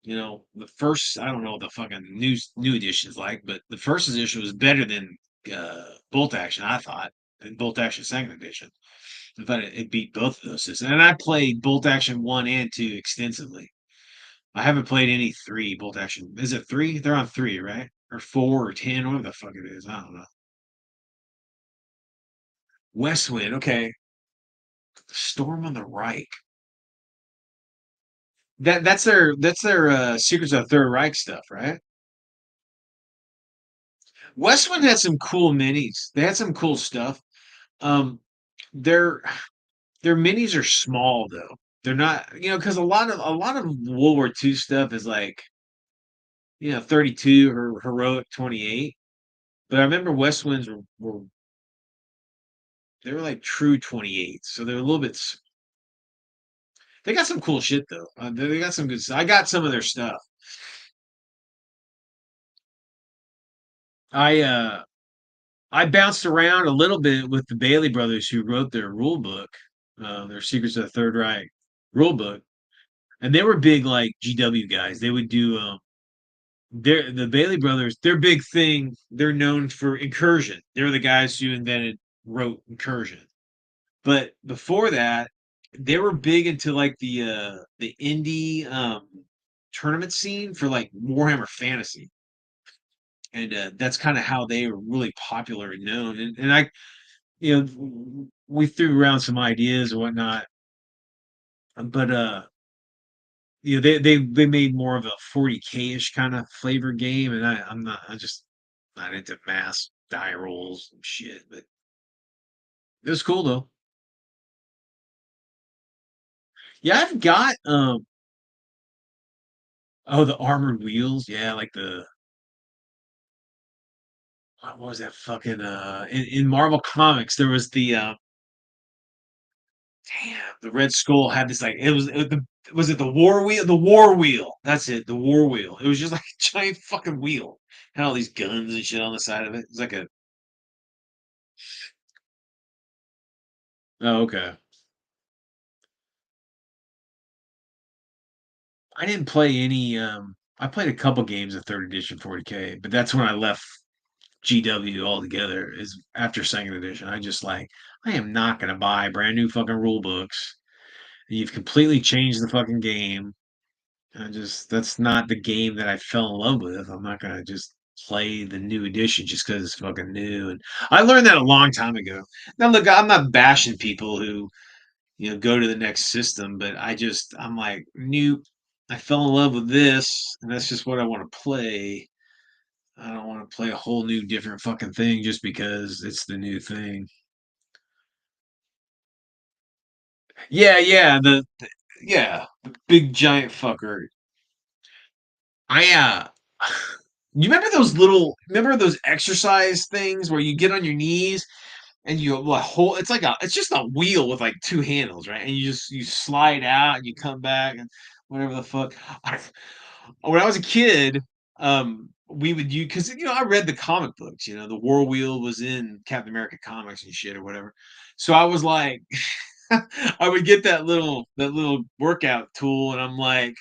You know, the first I don't know what the fucking new edition's like, but the first edition was better than Bolt Action. I thought, and Bolt Action Second Edition. I thought it beat both of those systems. And I played Bolt Action 1 and 2 extensively. I haven't played any 3 Bolt Action. Is it 3? They're on 3, right? Or 4 or 10, whatever the fuck it is. I don't know. Westwind, okay. Storm on the Reich. That's their Secrets of the Third Reich stuff, right? Westwind had some cool minis. They had some cool stuff. Um, their their minis are small though. They're not, because a lot of World War II stuff is like, 32 or heroic 28. But I remember West Winds were they were like true 28, so they're a little bit. They got some cool shit though. They got some good stuff. I got some of their stuff. I uh I bounced around a little bit with the Bailey brothers who wrote their rule book, their Secrets of the Third Reich rule book, and they were big like GW guys. They would do the Bailey brothers. Their big thing. They're known for Incursion. They're the guys who wrote Incursion. But before that, they were big into like the indie tournament scene for like Warhammer Fantasy. And that's kind of how they were really popular and known. And we threw around some ideas and whatnot, but they made more of a 40K ish kind of flavor game, and I'm just not into mass die rolls and shit. But it was cool though. Yeah, I've got oh, the armored wheels. Yeah, like the what was that fucking in Marvel Comics there was the damn, the Red Skull had this like was it the War Wheel? The War Wheel. That's it, the War Wheel. It was just like a giant fucking wheel. Had all these guns and shit on the side of it. It was like a oh, okay. I didn't play any I played a couple games of third edition 40K, but that's when I left GW altogether is after second edition. I just like I am not gonna buy brand new fucking rule books. You've completely changed the fucking game. That's not the game that I fell in love with. I'm not gonna just play the new edition just because it's fucking new. And I learned that a long time ago. Now look, I'm not bashing people who, go to the next system, but I'm like, nope. I fell in love with this, and that's just what I want to play. I don't want to play a whole new different fucking thing just because it's the new thing. Yeah, yeah, the big giant fucker. I you remember those exercise things where you get on your knees and you hold it's just a wheel with like two handles, right? And you slide out and you come back and whatever the fuck. When I was a kid, we would use because I read the comic books, the War Wheel was in Captain America comics and shit or whatever. So I was like I would get that little workout tool and I'm like,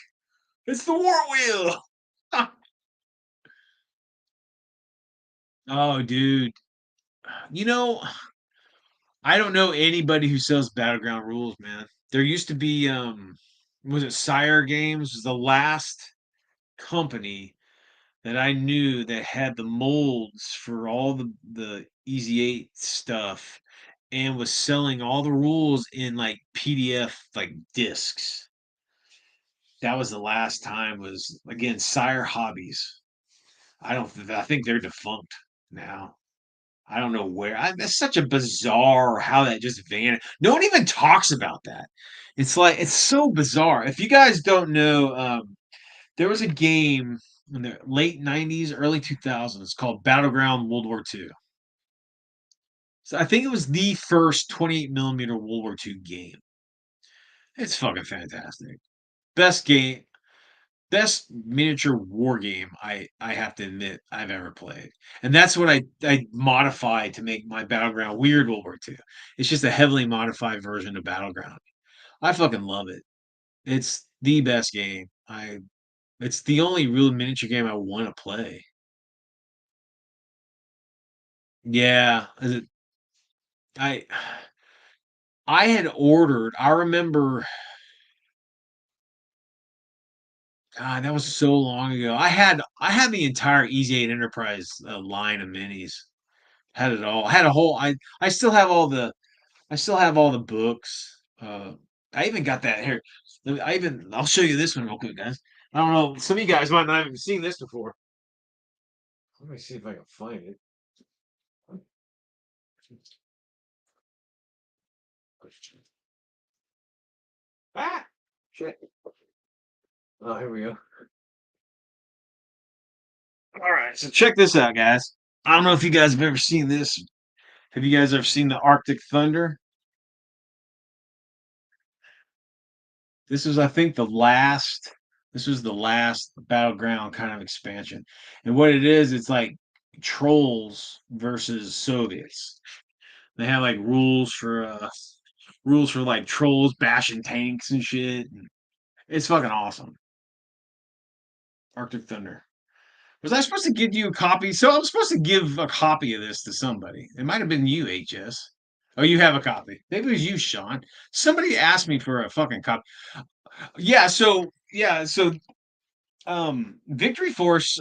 it's the War Wheel. Oh, dude. You know, I don't know anybody who sells Battleground rules, man. There used to be was it Sire Games was the last company that I knew that had the molds for all the Easy 8 stuff and was selling all the rules in like PDF like discs. That was the last time was again Sire Hobbies. I think they're defunct now. I don't know where. That's such a bizarre how that just vanished. No one even talks about that. It's like it's so bizarre. If you guys don't know, there was a game. in the late '90s, early 2000s, called Battleground World War II. So I think it was the first 28 millimeter World War II game. It's fucking fantastic. Best game, best miniature war game I have to admit I've ever played. And that's what I modified to make my Battleground Weird World War II. It's just a heavily modified version of Battleground. I fucking love it. It's the best game. I It's the only real miniature game I want to play. Yeah, I I had ordered. I remember, God, that was so long ago. I had the entire Easy 8 Enterprise line of minis. Had it all. I had a whole. I still have all the. I still have all the books. I even got that here. I'll show you this one real quick, guys. I don't know. Some of you guys might not have seen this before. Let me see if I can find it. Ah, shit. Oh, here we go. All right, so check this out, guys. I don't know if you guys have ever seen this. Have you guys ever seen the Arctic Thunder? This was, I think, the last. This was the last battleground kind of expansion, and what it is, it's like trolls versus Soviets. They have like rules for like trolls bashing tanks and shit. And it's fucking awesome. Arctic Thunder. Was I supposed to give you a copy? So I'm supposed to give a copy of this to somebody. It might have been you, HS. Oh, you have a copy. Maybe it was you, Sean. Somebody asked me for a fucking copy. Victory Force,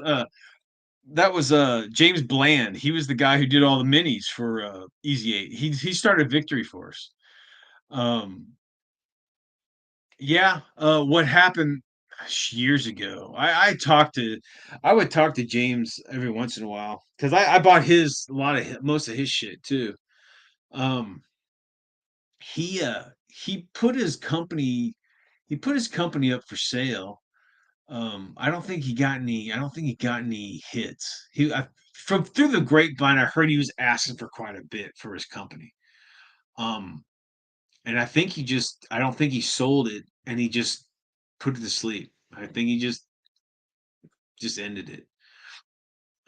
that was James Bland. He was the guy who did all the minis for Easy 8. He started Victory Force. Um Yeah, what happened years ago? I would talk to James every once in a while because I bought most of his shit too. Um, he put his company up for sale. I don't think he got any hits. From through the grapevine, I heard he was asking for quite a bit for his company. Um, and I don't think he sold it, and he just put it to sleep. I think he just ended it.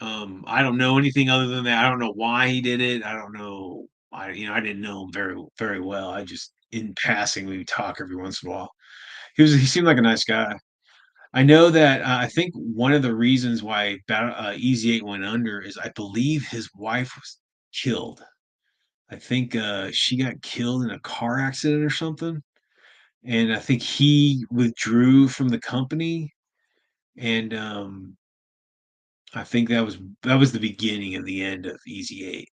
I don't know anything other than that. I don't know why he did it. I don't know. I didn't know him very well. I just in passing we would talk every once in a while. He seemed like a nice guy. I know that I think one of the reasons why Easy 8 went under is I believe his wife was killed. I think she got killed in a car accident or something, and I think he withdrew from the company, and I think that was the beginning of the end of Easy 8.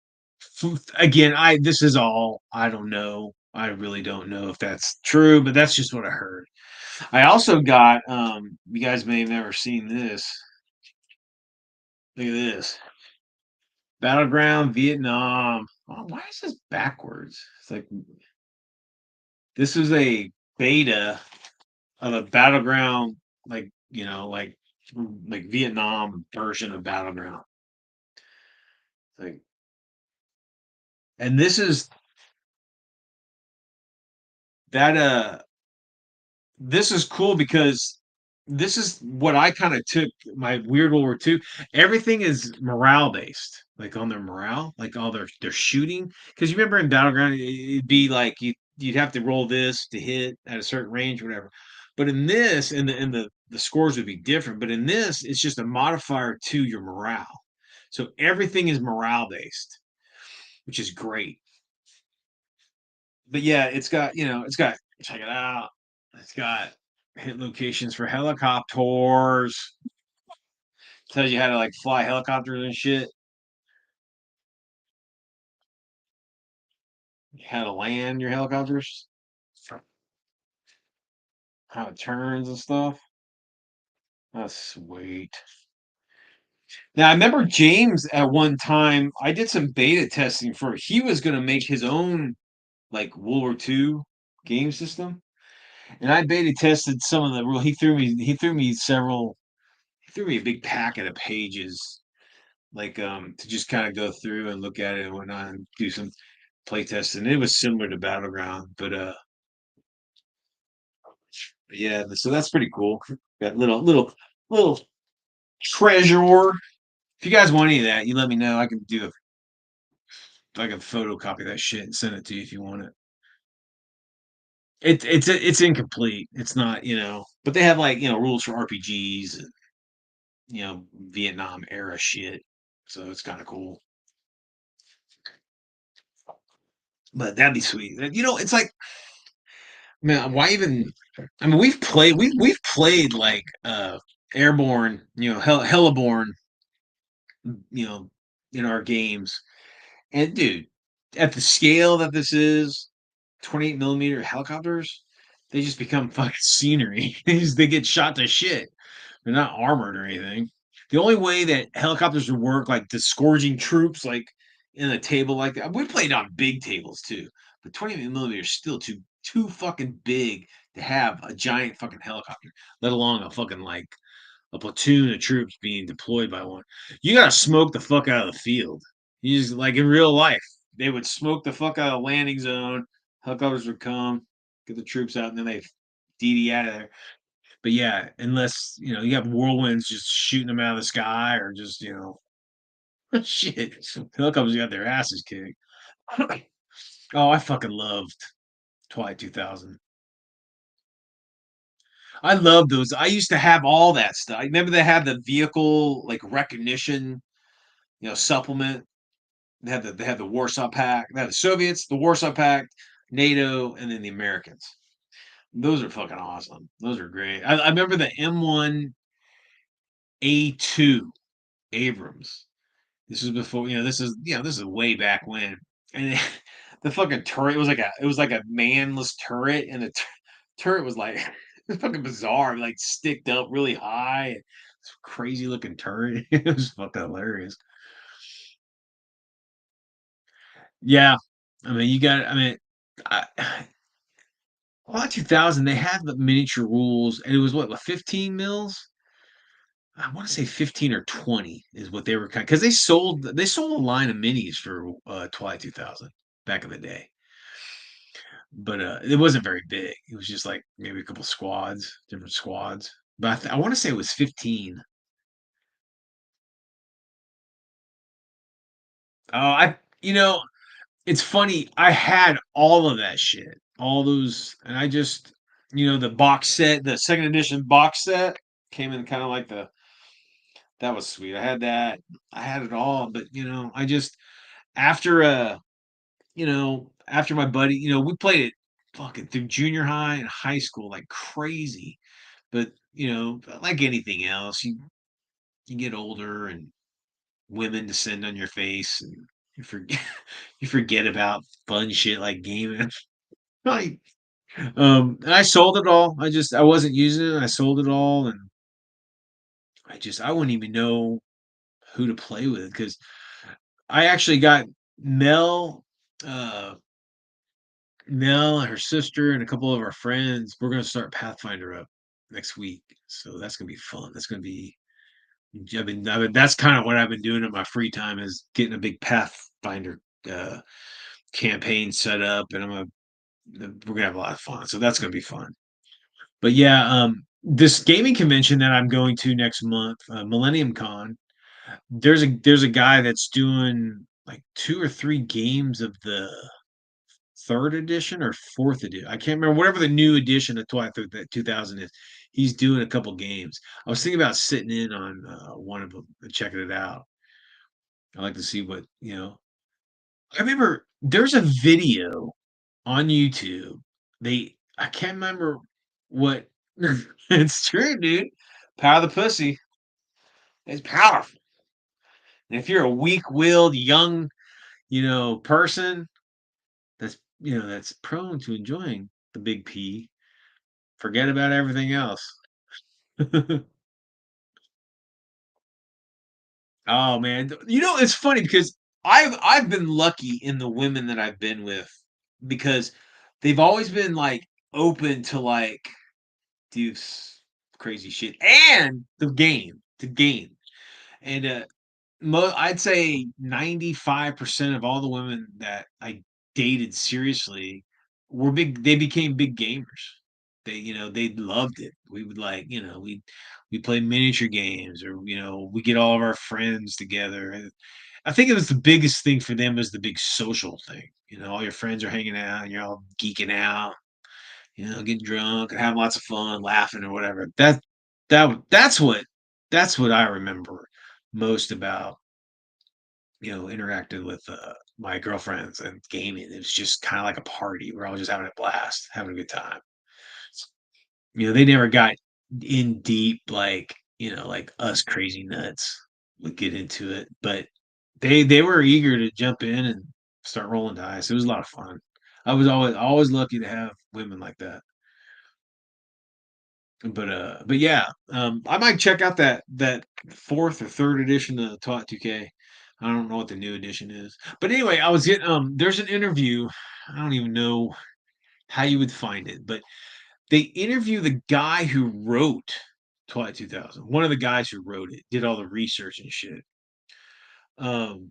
Again, I this is all I don't know. I really don't know if that's true, but that's just what I heard. I also got you guys may have never seen this. Look at this. Battleground Vietnam. Oh, why is this backwards? It's like this is a beta of a battleground, like like Vietnam version of Battleground. Like, and this is that. This is cool because this is what I kind of took my Weird World War II. Everything is morale based, like on their morale, like all their shooting. Because you remember in Battleground, it'd be like you'd have to roll this to hit at a certain range, whatever. But in this, the scores would be different. But in this, it's just a modifier to your morale. So everything is morale based, which is great. But yeah, it's got check it out. It's got hit locations for helicopters. Tells you how to like fly helicopters and shit. How to land your helicopters. How it turns and stuff. That's sweet. Now I remember James at one time. I did some beta testing for. He was going to make his own like World War II game system, and I beta tested some of the rule. He threw me threw me a big packet of pages, like to just kind of go through and look at it and whatnot and do some play testing. It was similar to Battleground, but yeah, so that's pretty cool. That little treasure. If you guys want any of that, you let me know. I can do I can photocopy that shit and send it to you if you want it. It's incomplete. It's not, but they have like, rules for RPGs and, Vietnam era shit. So it's kind of cool. But that'd be sweet. It's like, man, why even? I mean, we've played like Airborne, Helleborn, you know, in our games. And dude, at the scale that this is, 28 millimeter helicopters, they just become fucking scenery. They get shot to shit. They're not armored or anything. The only way that helicopters would work, like disgorging troops, like in a table like that. We played on big tables too, but 28 millimeter is still too fucking big to have a giant fucking helicopter, let alone a fucking like a platoon of troops being deployed by one. You gotta smoke the fuck out of the field. You just like in real life, they would smoke the fuck out of the landing zone. Helicopters would come, get the troops out, and then they DD out of there. But yeah, unless you have whirlwinds just shooting them out of the sky, or just shit, helicopters got their asses kicked. Oh, I fucking loved Twilight 2000. I love those. I used to have all that stuff. I remember they had the vehicle like recognition, supplement. They had the Warsaw Pact. They had the Soviets, the Warsaw Pact, NATO, and then the Americans. Those are fucking awesome. Those are great. I remember the M1A2 Abrams. This is before, this is way back when. And the fucking turret was like a manless turret, and the turret was like fucking bizarre, like sticked up really high. It's a crazy looking turret. It was fucking hilarious. Yeah. I, well, 2000, they had the miniature rules, and it was what 15 mils. I want to say 15 or 20 is what they were kind because they sold a line of minis for Twilight 2000 back in the day, but it wasn't very big. It was just like maybe a couple squads, different squads. But I want to say it was 15. You know, it's funny. I had all of that shit, all those, and I just, the box set, the second edition box set came in kind of like that was sweet. I had that. I had it all, but I just after after my buddy, we played it fucking through junior high and high school like crazy. But like anything else, you get older and women descend on your face and you forget you forget about fun shit like gaming. Like, and I sold it all. I wasn't using it. I sold it all, and I wouldn't even know who to play with because I actually got Mel, uh, Mel and her sister and a couple of our friends. We're gonna start Pathfinder up next week, so that's gonna be fun. That's gonna be. That's kind of what I've been doing in my free time is getting a big Pathfinder uh, campaign set up, and we're gonna have a lot of fun. So that's gonna be fun. But yeah, this gaming convention that I'm going to next month, Millennium Con. There's a guy that's doing like two or three games of the third edition or fourth edition. I can't remember whatever the new edition of Twilight 2000 is. He's doing a couple games. I was thinking about sitting in on one of them and checking it out. I like to see what. I remember there's a video on YouTube. I can't remember what. It's true, dude. Power of the pussy. It's powerful. And if you're a weak-willed young, person that's prone to enjoying the big P, forget about everything else. Oh man, it's funny because I've been lucky in the women that I've been with because they've always been like open to like do crazy shit and the game. to gain. And I'd say 95% of all the women that I dated seriously were big. They became big gamers. They loved it. We would like, we play miniature games, or we get all of our friends together. And I think it was the biggest thing for them was the big social thing. All your friends are hanging out, and you're all geeking out, getting drunk and having lots of fun, laughing or whatever. That's what I remember most about interacting with my girlfriends and gaming. It was just kind of like a party. We're all just having a blast, having a good time. They never got in deep like us crazy nuts would get into it, but they were eager to jump in and start rolling dice. It was a lot of fun. I was always lucky to have women like that. But yeah, I might check out that fourth or third edition of Tot 2K. I don't know what the new edition is. But anyway, I was getting there's an interview. I don't even know how you would find it, but they interview the guy who wrote Twilight 2000. One of the guys who wrote it, did all the research and shit. Um,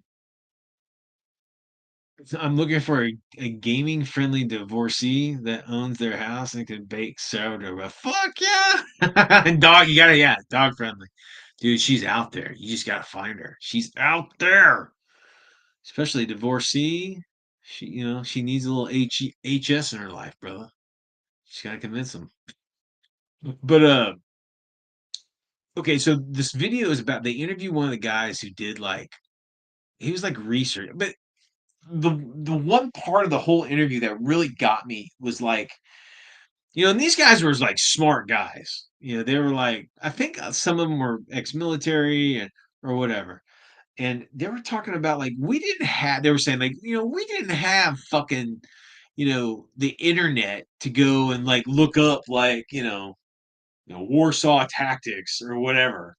so I'm looking for a gaming friendly divorcee that owns their house and can bake sourdough bread. Fuck yeah! And dog, you gotta, yeah, dog friendly. Dude, she's out there. You just gotta find her. She's out there. Especially divorcee. She needs a little HS in her life, brother. She's gotta convince them. But okay, so this video is about they interview one of the guys who did he was like research, but the one part of the whole interview that really got me was and these guys were like smart guys. They were like, I think some of them were ex-military or whatever. And they were talking about we didn't have, they were saying we didn't have fucking, the internet to go and look up Warsaw tactics or whatever.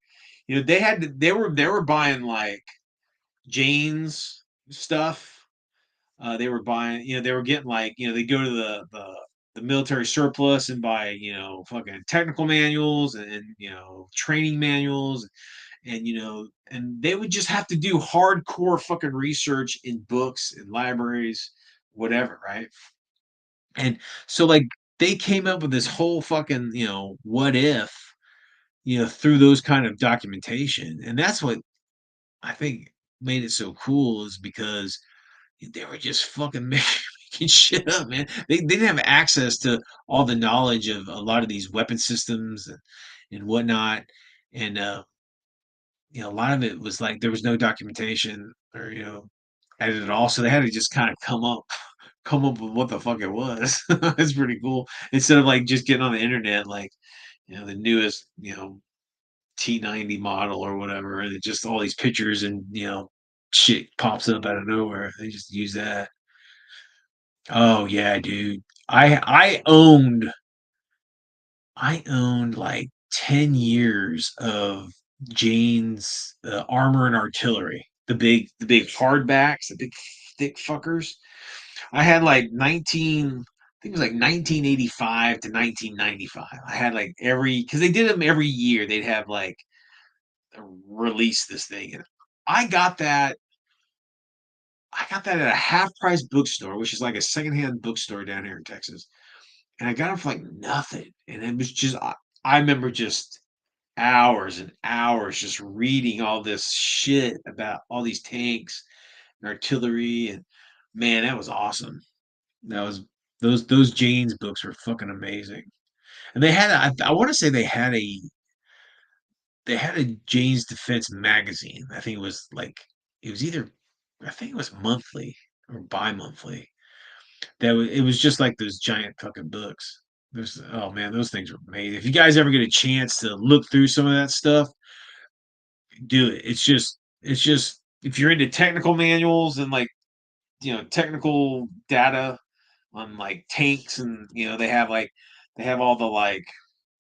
They were buying Jane's stuff. They were buying, they were getting they go to the military surplus and buy, fucking technical manuals and training manuals and they would just have to do hardcore fucking research in books and libraries, whatever, right? And so they came up with this whole fucking, what if, through those kind of documentation. And that's what I think made it so cool is because they were just fucking making shit up, man. They didn't have access to all the knowledge of a lot of these weapon systems and whatnot. And a lot of it was there was no documentation or edited at all. So they had to just kind of come up with what the fuck it was. It's pretty cool. Instead of just getting on the internet, the newest, T90 model or whatever, and it just all these pictures and shit pops up out of nowhere. They just use that. Oh yeah, dude. I owned 10 years of Jane's Armor and Artillery. The big hardbacks, the big thick fuckers. I had 19, I think it was 1985 to 1995. I had every, because they did them every year. They'd have release this thing. And I got that I got that at a half price bookstore, which is like a secondhand bookstore down here in Texas. And I got it for nothing. And it was just I remember just hours and hours just reading all this shit about all these tanks and artillery and man, that was awesome. That was those Jane's books were fucking amazing. And I want to say they had a Jane's Defense magazine. I think it was either I think it was monthly or bi-monthly. It was just like those giant fucking books. Oh man, those things were amazing. If you guys ever get a chance to look through some of that stuff, do it. It's just if you're into technical manuals and technical data on tanks and they have all the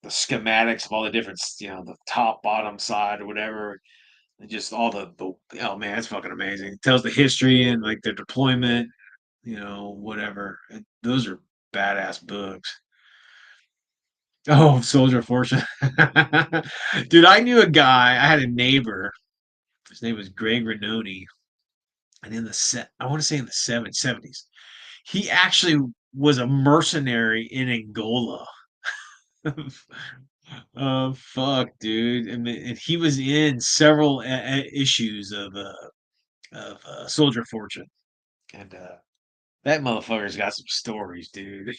schematics of all the different the top, bottom, side, or whatever, and just all the oh man, it's fucking amazing. It tells the history and the deployment, whatever. Those are badass books. Oh, Soldier of Fortune. Dude, I knew a guy, I had a neighbor, his name was Greg Renoni, and I want to say in the 70s, he actually was a mercenary in Angola. Oh fuck, dude! And he was in several issues of Soldier of Fortune, and that motherfucker's got some stories, dude.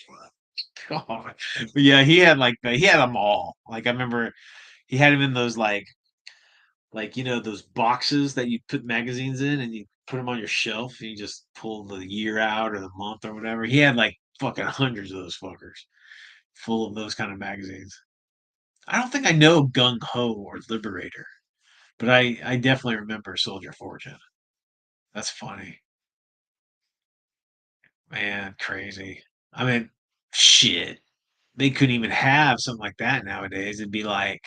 God. But yeah, he had them all. Like I remember he had him in those like those boxes that you put magazines in and you put them on your shelf and you just pull the year out or the month or whatever. He had like fucking hundreds of those fuckers full of those kind of magazines. I don't think I know Gung Ho or Liberator, but I definitely remember Soldier of Fortune. That's funny. Man, crazy. I mean, shit. They couldn't even have something like that nowadays. It'd be like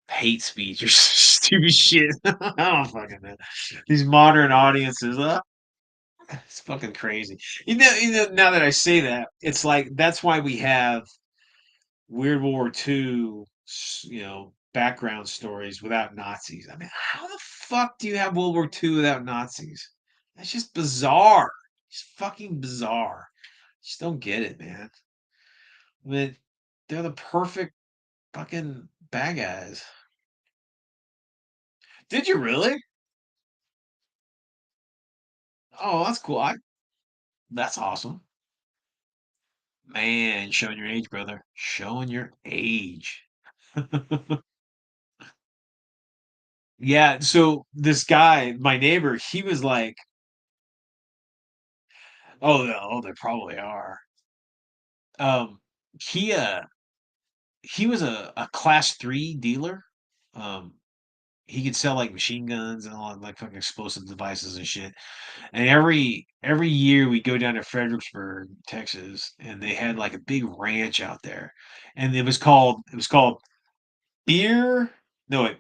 hate speech or stupid shit. I don't fucking know. These modern audiences, it's fucking crazy. Now that I say that, it's like that's why we have Weird World War II, background stories without Nazis. I mean, how the fuck do you have World War II without Nazis? That's just bizarre. It's fucking bizarre. Just don't get it, man. I mean, they're the perfect fucking bad guys. Did you really? Oh, that's cool. That's awesome. Man, showing your age, brother. Showing your age. Yeah, so this guy, my neighbor, he was like, oh no, they probably are. Um, he he was a class 3 dealer. Um, he could sell like machine guns and all like fucking explosive devices and shit. And every year we go down to Fredericksburg, Texas, and they had like a big ranch out there. And it was called beer. No,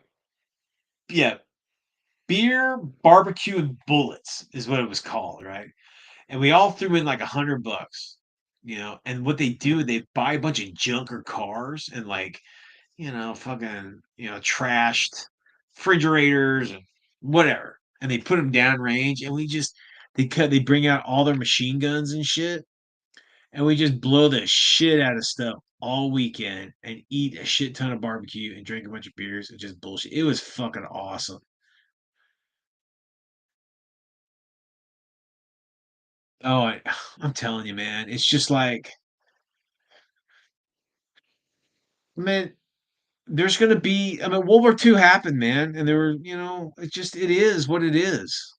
yeah, beer, barbecue, and bullets is what it was called, right? And we all threw in like $100. And what they do, they buy a bunch of junker cars and like, fucking, trashed refrigerators and whatever. And they put them down range and they bring out all their machine guns and shit. And we just blow the shit out of stuff all weekend and eat a shit ton of barbecue and drink a bunch of beers and just bullshit. It was fucking awesome. Oh, I'm telling you, man. It's just like, man, there's gonna be. I mean, World War II happened, man, and there were, it is what it is.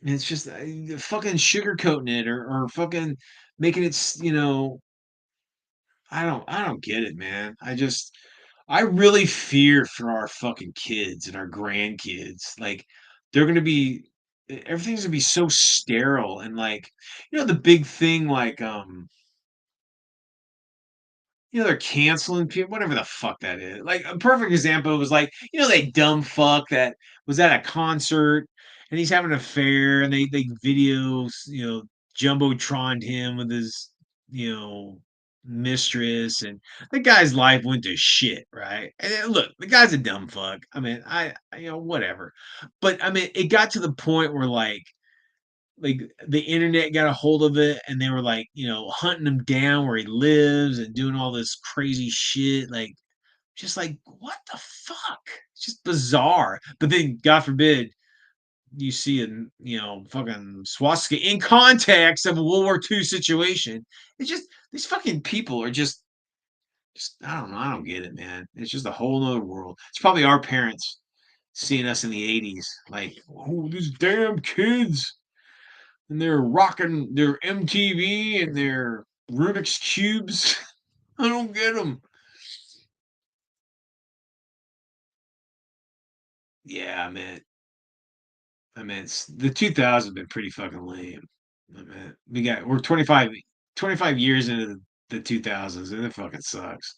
And it's just fucking sugarcoating it or fucking making it, I don't get it, man. I really fear for our fucking kids and our grandkids. Like, they're gonna be, everything's gonna be so sterile and like, the big thing, like, they're canceling people, whatever the fuck that is. Like a perfect example was like, that dumb fuck that was at a concert and he's having an affair and they videos, jumbotroned him with his, mistress and the guy's life went to shit, right? And then, look, the guy's a dumb fuck. I mean, whatever. But I mean, it got to the point where like the internet got a hold of it and they were like, hunting him down where he lives and doing all this crazy shit. Like, just like, what the fuck? It's just bizarre. But then, God forbid, you see a fucking swastika in context of a World War II situation. It's just these fucking people are just I don't know. I don't get it, man. It's just a whole nother world. It's probably our parents seeing us in the '80s, like, oh, these damn kids and they're rocking their MTV and their Rubik's cubes. I don't get them. Yeah, the 2000s have been pretty fucking lame. We're 25 years into the 2000s and it fucking sucks.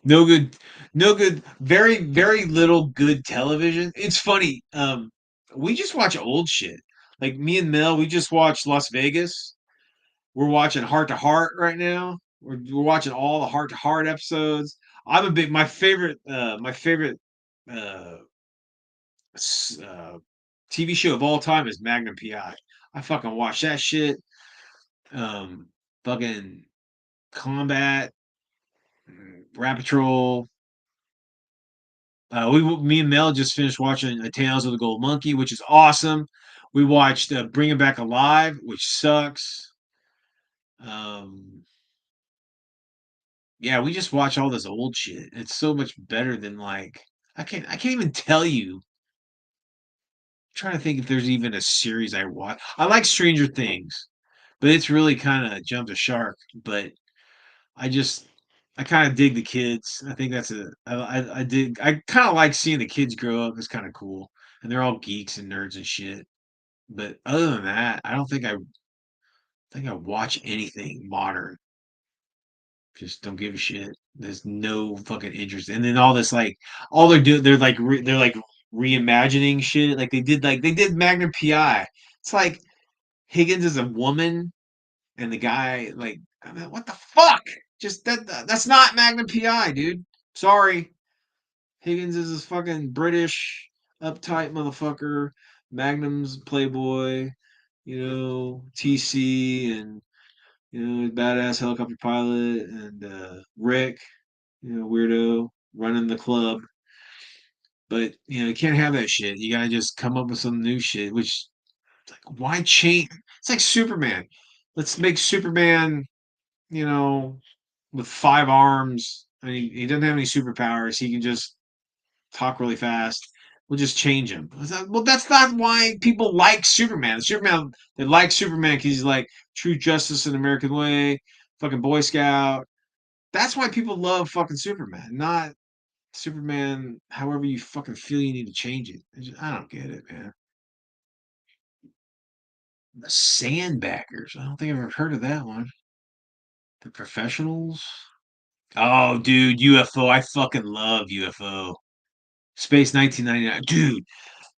No good, no good, very, very little good television. It's funny. We just watch old shit. Like me and Mel, we just watched Las Vegas. We're watching Heart to Heart right now. We're watching all the Heart to Heart episodes. I'm a big my favorite uh, s- uh TV show of all time is Magnum PI. I fucking watch that shit. Um, fucking Combat, Rat Patrol. Me and Mel just finished watching Tales of the Gold Monkey, which is awesome. We watched Bring It Back Alive, which sucks. Um, yeah, we just watch all this old shit. It's so much better than like I can't even tell you. I'm trying to think if there's even a series I watch. I like Stranger Things, but it's really kind of jumped a shark. But I just I kind of dig the kids. I think that's I dig I kind of like seeing the kids grow up. It's kind of cool, and they're all geeks and nerds and shit. But other than that, I don't think I watch anything modern. Just don't give a shit. There's no fucking interest. And then all this like all they're doing they're like reimagining shit. Like they did Magnum PI. It's like Higgins is a woman and the guy like I mean, what the fuck? Just that's not Magnum PI, dude. Sorry. Higgins is this fucking British uptight motherfucker. Magnum's playboy, TC and badass helicopter pilot and Rick, weirdo running the club. But you can't have that shit. You gotta just come up with some new shit. Which, like, why change? It's like Superman. Let's make Superman, you know, with 5 arms. I mean, he doesn't have any superpowers. He can just talk really fast. We'll just change him. Well, that's not why people like Superman. Superman, they like Superman because he's like true justice in American way, fucking Boy Scout. That's why people love fucking Superman, not Superman. However you fucking feel you need to change it. I don't get it, man. The Sandbaggers. I don't think I've ever heard of that one. The Professionals. Oh, dude, UFO. I fucking love UFO. Space 1999. Dude,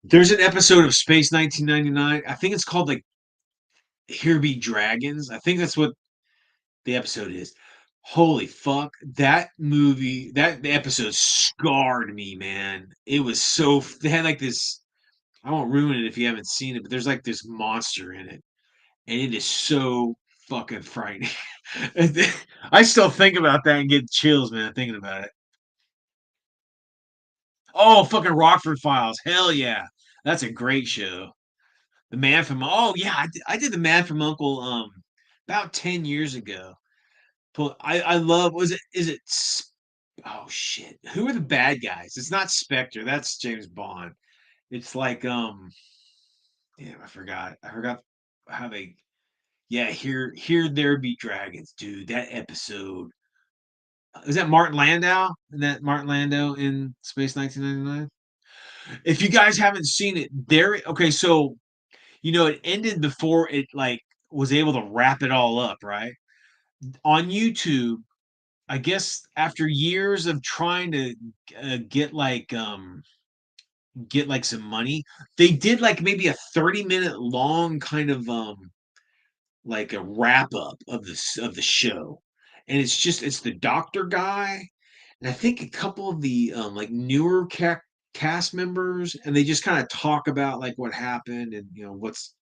there's an episode of Space 1999. I think it's called like Here Be Dragons. I think that's what the episode is. Holy fuck. That movie, that episode scarred me, man. It was so, they had like this, I won't ruin it if you haven't seen it, but there's like this monster in it. And it is so fucking frightening. I still think about that and get chills, man, thinking about it. Oh, fucking Rockford Files. Hell yeah. That's a great show. The Man from Oh yeah, I did The Man from Uncle about 10 years ago. I love was it is it oh shit. Who are the bad guys? It's not Spectre, that's James Bond. It's like damn, I forgot how they yeah, here there be dragons, dude. That episode. Is that Martin Landau? Is that Martin Landau in Space 1999? If you guys haven't seen it, there okay, so it ended before it like was able to wrap it all up, right? On YouTube, I guess after years of trying to get like some money, they did like maybe a 30-minute long kind of like a wrap up of the show. And it's the doctor guy and I think a couple of the like newer cast members and they just kind of talk about like what happened and what's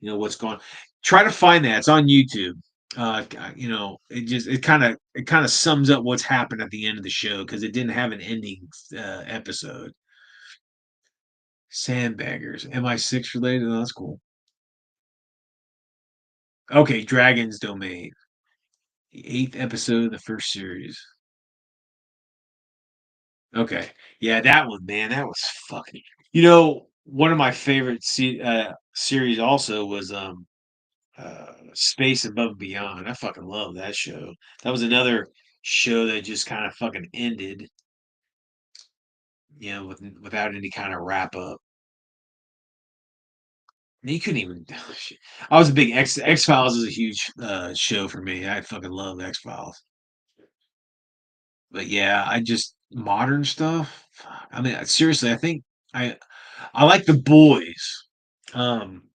going on. Try to find that. It's on YouTube. It kind of sums up what's happened at the end of the show because it didn't have an ending episode. Sandbaggers, MI6 related. Oh, that's cool. Okay, Dragon's Domain, the eighth episode of the first series. Okay, yeah, that one, man, that was fucking. One of my favorite series also was Space Above and Beyond. I fucking love that show. That was another show that just kind of fucking ended, without any kind of wrap up. You couldn't even. Shit. I was a big X Files is a huge show for me. I fucking love X Files. But yeah, I just modern stuff. I mean, seriously, I think I I like the boys. Um,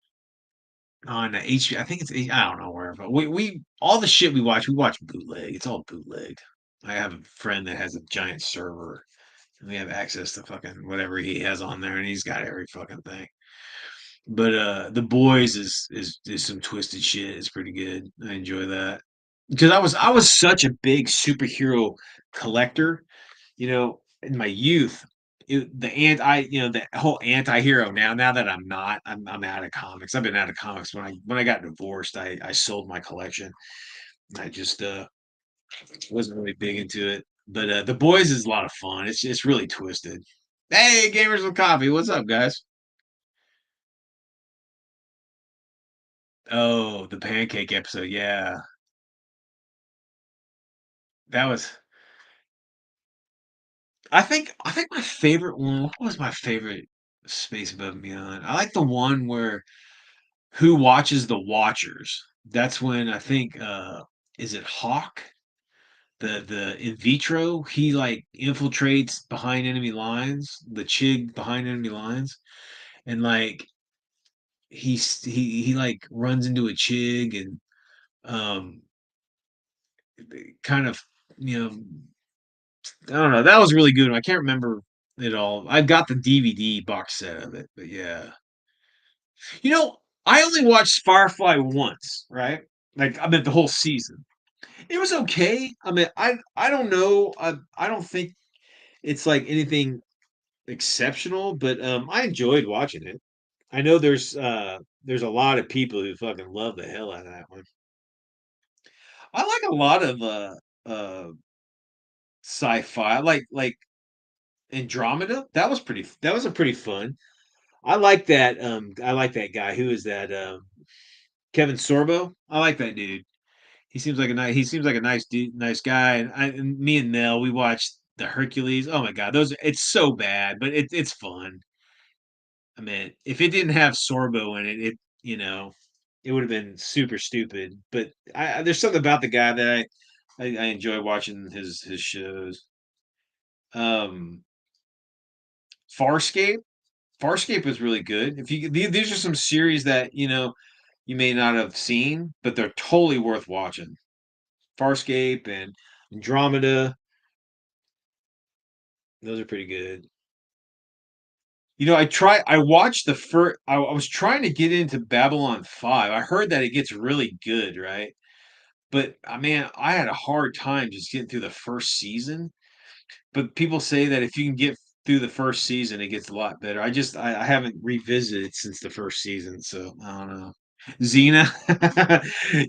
on HBO. I think it's I don't know where, but we all the shit we watch bootleg. It's all bootleg. I have a friend that has a giant server, and we have access to fucking whatever he has on there, and he's got every fucking thing. But The Boys is some twisted shit. It's pretty good. I enjoy that because I was such a big superhero collector, in my youth. The whole anti-hero. Now that I'm not, I'm out of comics. I've been out of comics when I got divorced. I sold my collection. I just wasn't really big into it. But The Boys is a lot of fun. It's really twisted. Hey, gamers with coffee. What's up, guys? Oh, the pancake episode. Yeah, that was. I think my favorite one. What was my favorite Space Above and Beyond? I like the one where who watches the Watchers. That's when I think is it Hawk? The in vitro, he like infiltrates behind enemy lines, the Chig behind enemy lines, and like he like runs into a Chig and um kind of you know I don't know. That was really good. I can't remember it all. I've got the DVD box set of it, but yeah. You know, I only watched Firefly once, right? Like I meant the whole season. It was okay. I mean, I don't know. I don't think it's like anything exceptional, but I enjoyed watching it. I know there's a lot of people who fucking love the hell out of that one. I like a lot of sci-fi. I like Andromeda. That was a pretty fun. I like that guy. Who is that? Kevin Sorbo. I like that dude. He seems like a nice dude, nice guy. And me and Nell, we watched the Hercules. Oh my god, those it's so bad, but it's fun. I mean, if it didn't have Sorbo in it, it would have been super stupid. But there's something about the guy that I enjoy watching his shows. Um, Farscape. Farscape was really good. If you these are some series that you may not have seen, but they're totally worth watching. Farscape and Andromeda, those are pretty good. I watched the first. I was trying to get into Babylon 5. I heard that it gets really good, right? But man, I had a hard time just getting through the first season. But people say that if you can get through the first season, it gets a lot better. I haven't revisited since the first season, so I don't know. Xena,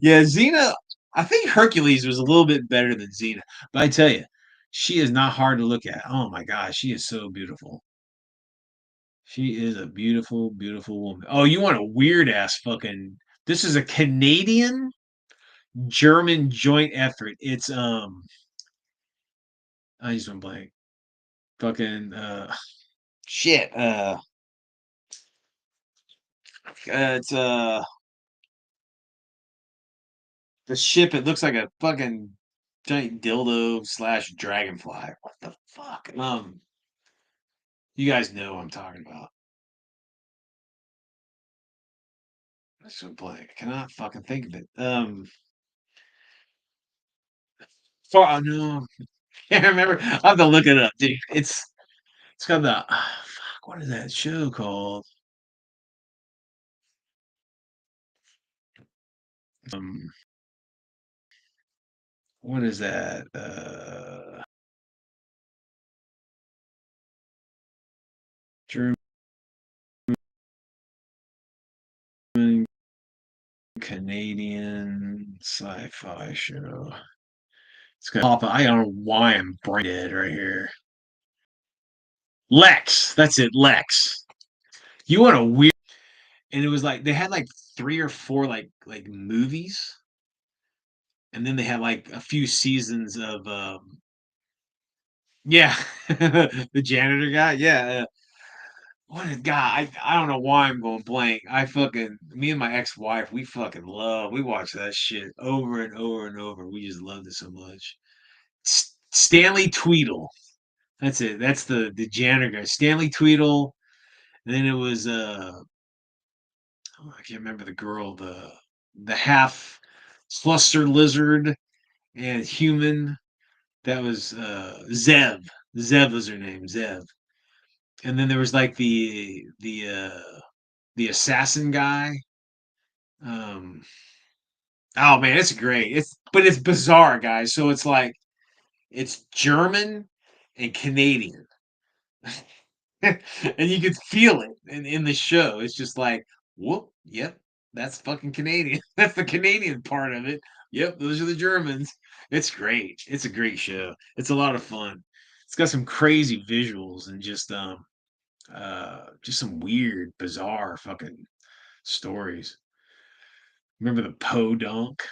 yeah, Xena. I think Hercules was a little bit better than Xena, but I tell you, she is not hard to look at. Oh my gosh, she is so beautiful. She is a beautiful, beautiful woman. Oh, you want a weird ass fucking? This is a Canadian German joint effort. It's I just went blank. Fucking shit. It's the ship. It looks like a fucking giant dildo slash dragonfly. What the fuck? You guys know what I'm talking about. I just went blank. I cannot fucking think of it. Oh no, can't remember. I have to look it up, dude. It's got the fuck. What is that show called? Um, what is that? German Canadian sci-fi show. It's got Papa. I don't know why I'm brain dead right here. Lex. That's it. Lex. You want a weird? And it was like they had like three or four like movies, and then they had like a few seasons of yeah, the janitor guy. Yeah. What a guy. I don't know why I'm going blank. Me and my ex-wife, we watch that shit over and over and over. We just loved it so much. Stanley Tweedle. That's it. That's the janitor guy. Stanley Tweedle. And then it was Oh, I can't remember the girl, the half fluster lizard and human. That was Zev. Zev was her name, Zev. And then there was like the assassin guy. Um, oh man, it's great. It's bizarre, guys. So it's like it's German and Canadian. And you could feel it in the show. It's just like, whoop, yep, that's fucking Canadian. That's the Canadian part of it. Yep, those are the Germans. It's great. It's a great show. It's a lot of fun. It's got some crazy visuals and just some weird, bizarre fucking stories. Remember the podunk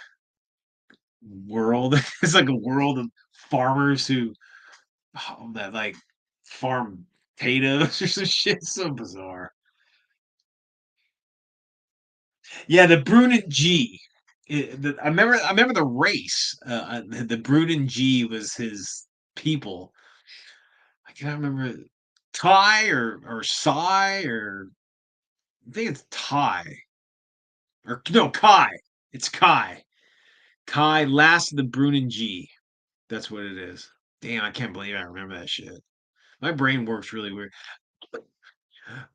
world? It's like a world of farmers who that like farm potatoes or some shit. So bizarre. Yeah, the Brunin G. I remember the race. The Brunin G was his people. I can't remember Thai or Psy or I think it's Thai or no Kai. It's Kai. Kai last of the Brunin G. That's what it is. Damn, I can't believe I remember that shit. My brain works really weird.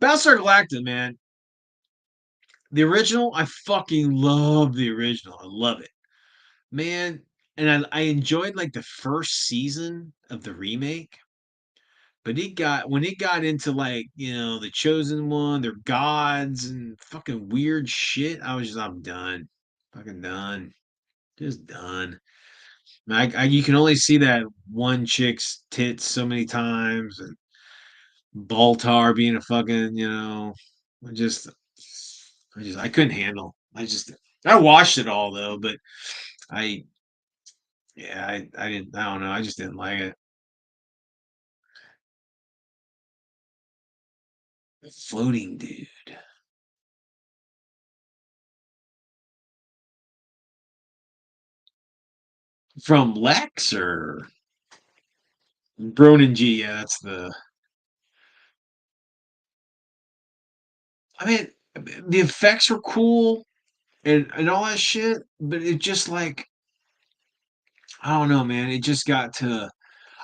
Battlestar Galactica, man. The original, I fucking love the original. I love it. Man, and I enjoyed like the first season of the remake, but it got when it got into like, the chosen one, they're gods and fucking weird shit, I'm done. Fucking done. Just done. You can only see that one chick's tits so many times and Baltar being a fucking, I just I couldn't handle. I watched it all though, but I yeah, I didn't I don't know, I just didn't like it. Floating dude. From Lex or Bronin G, yeah, that's I mean the effects were cool and all that shit, but it just like I don't know, man. It just got to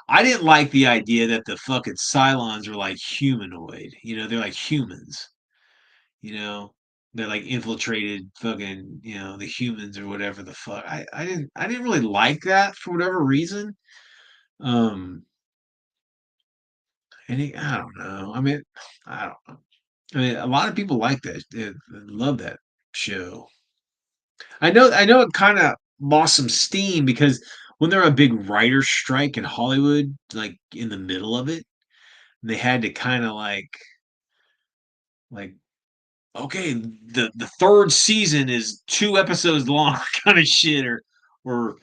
I didn't like the idea that the fucking Cylons are like humanoid. They're like humans. You know, they're like infiltrated fucking, the humans or whatever the fuck. I didn't really like that for whatever reason. Um, I don't know. I don't know. I mean, a lot of people like that. They love that show. I know it kind of lost some steam because when there were a big writer strike in Hollywood, like in the middle of it, they had to kind of like okay, the third season is 2 episodes long, kind of shit, or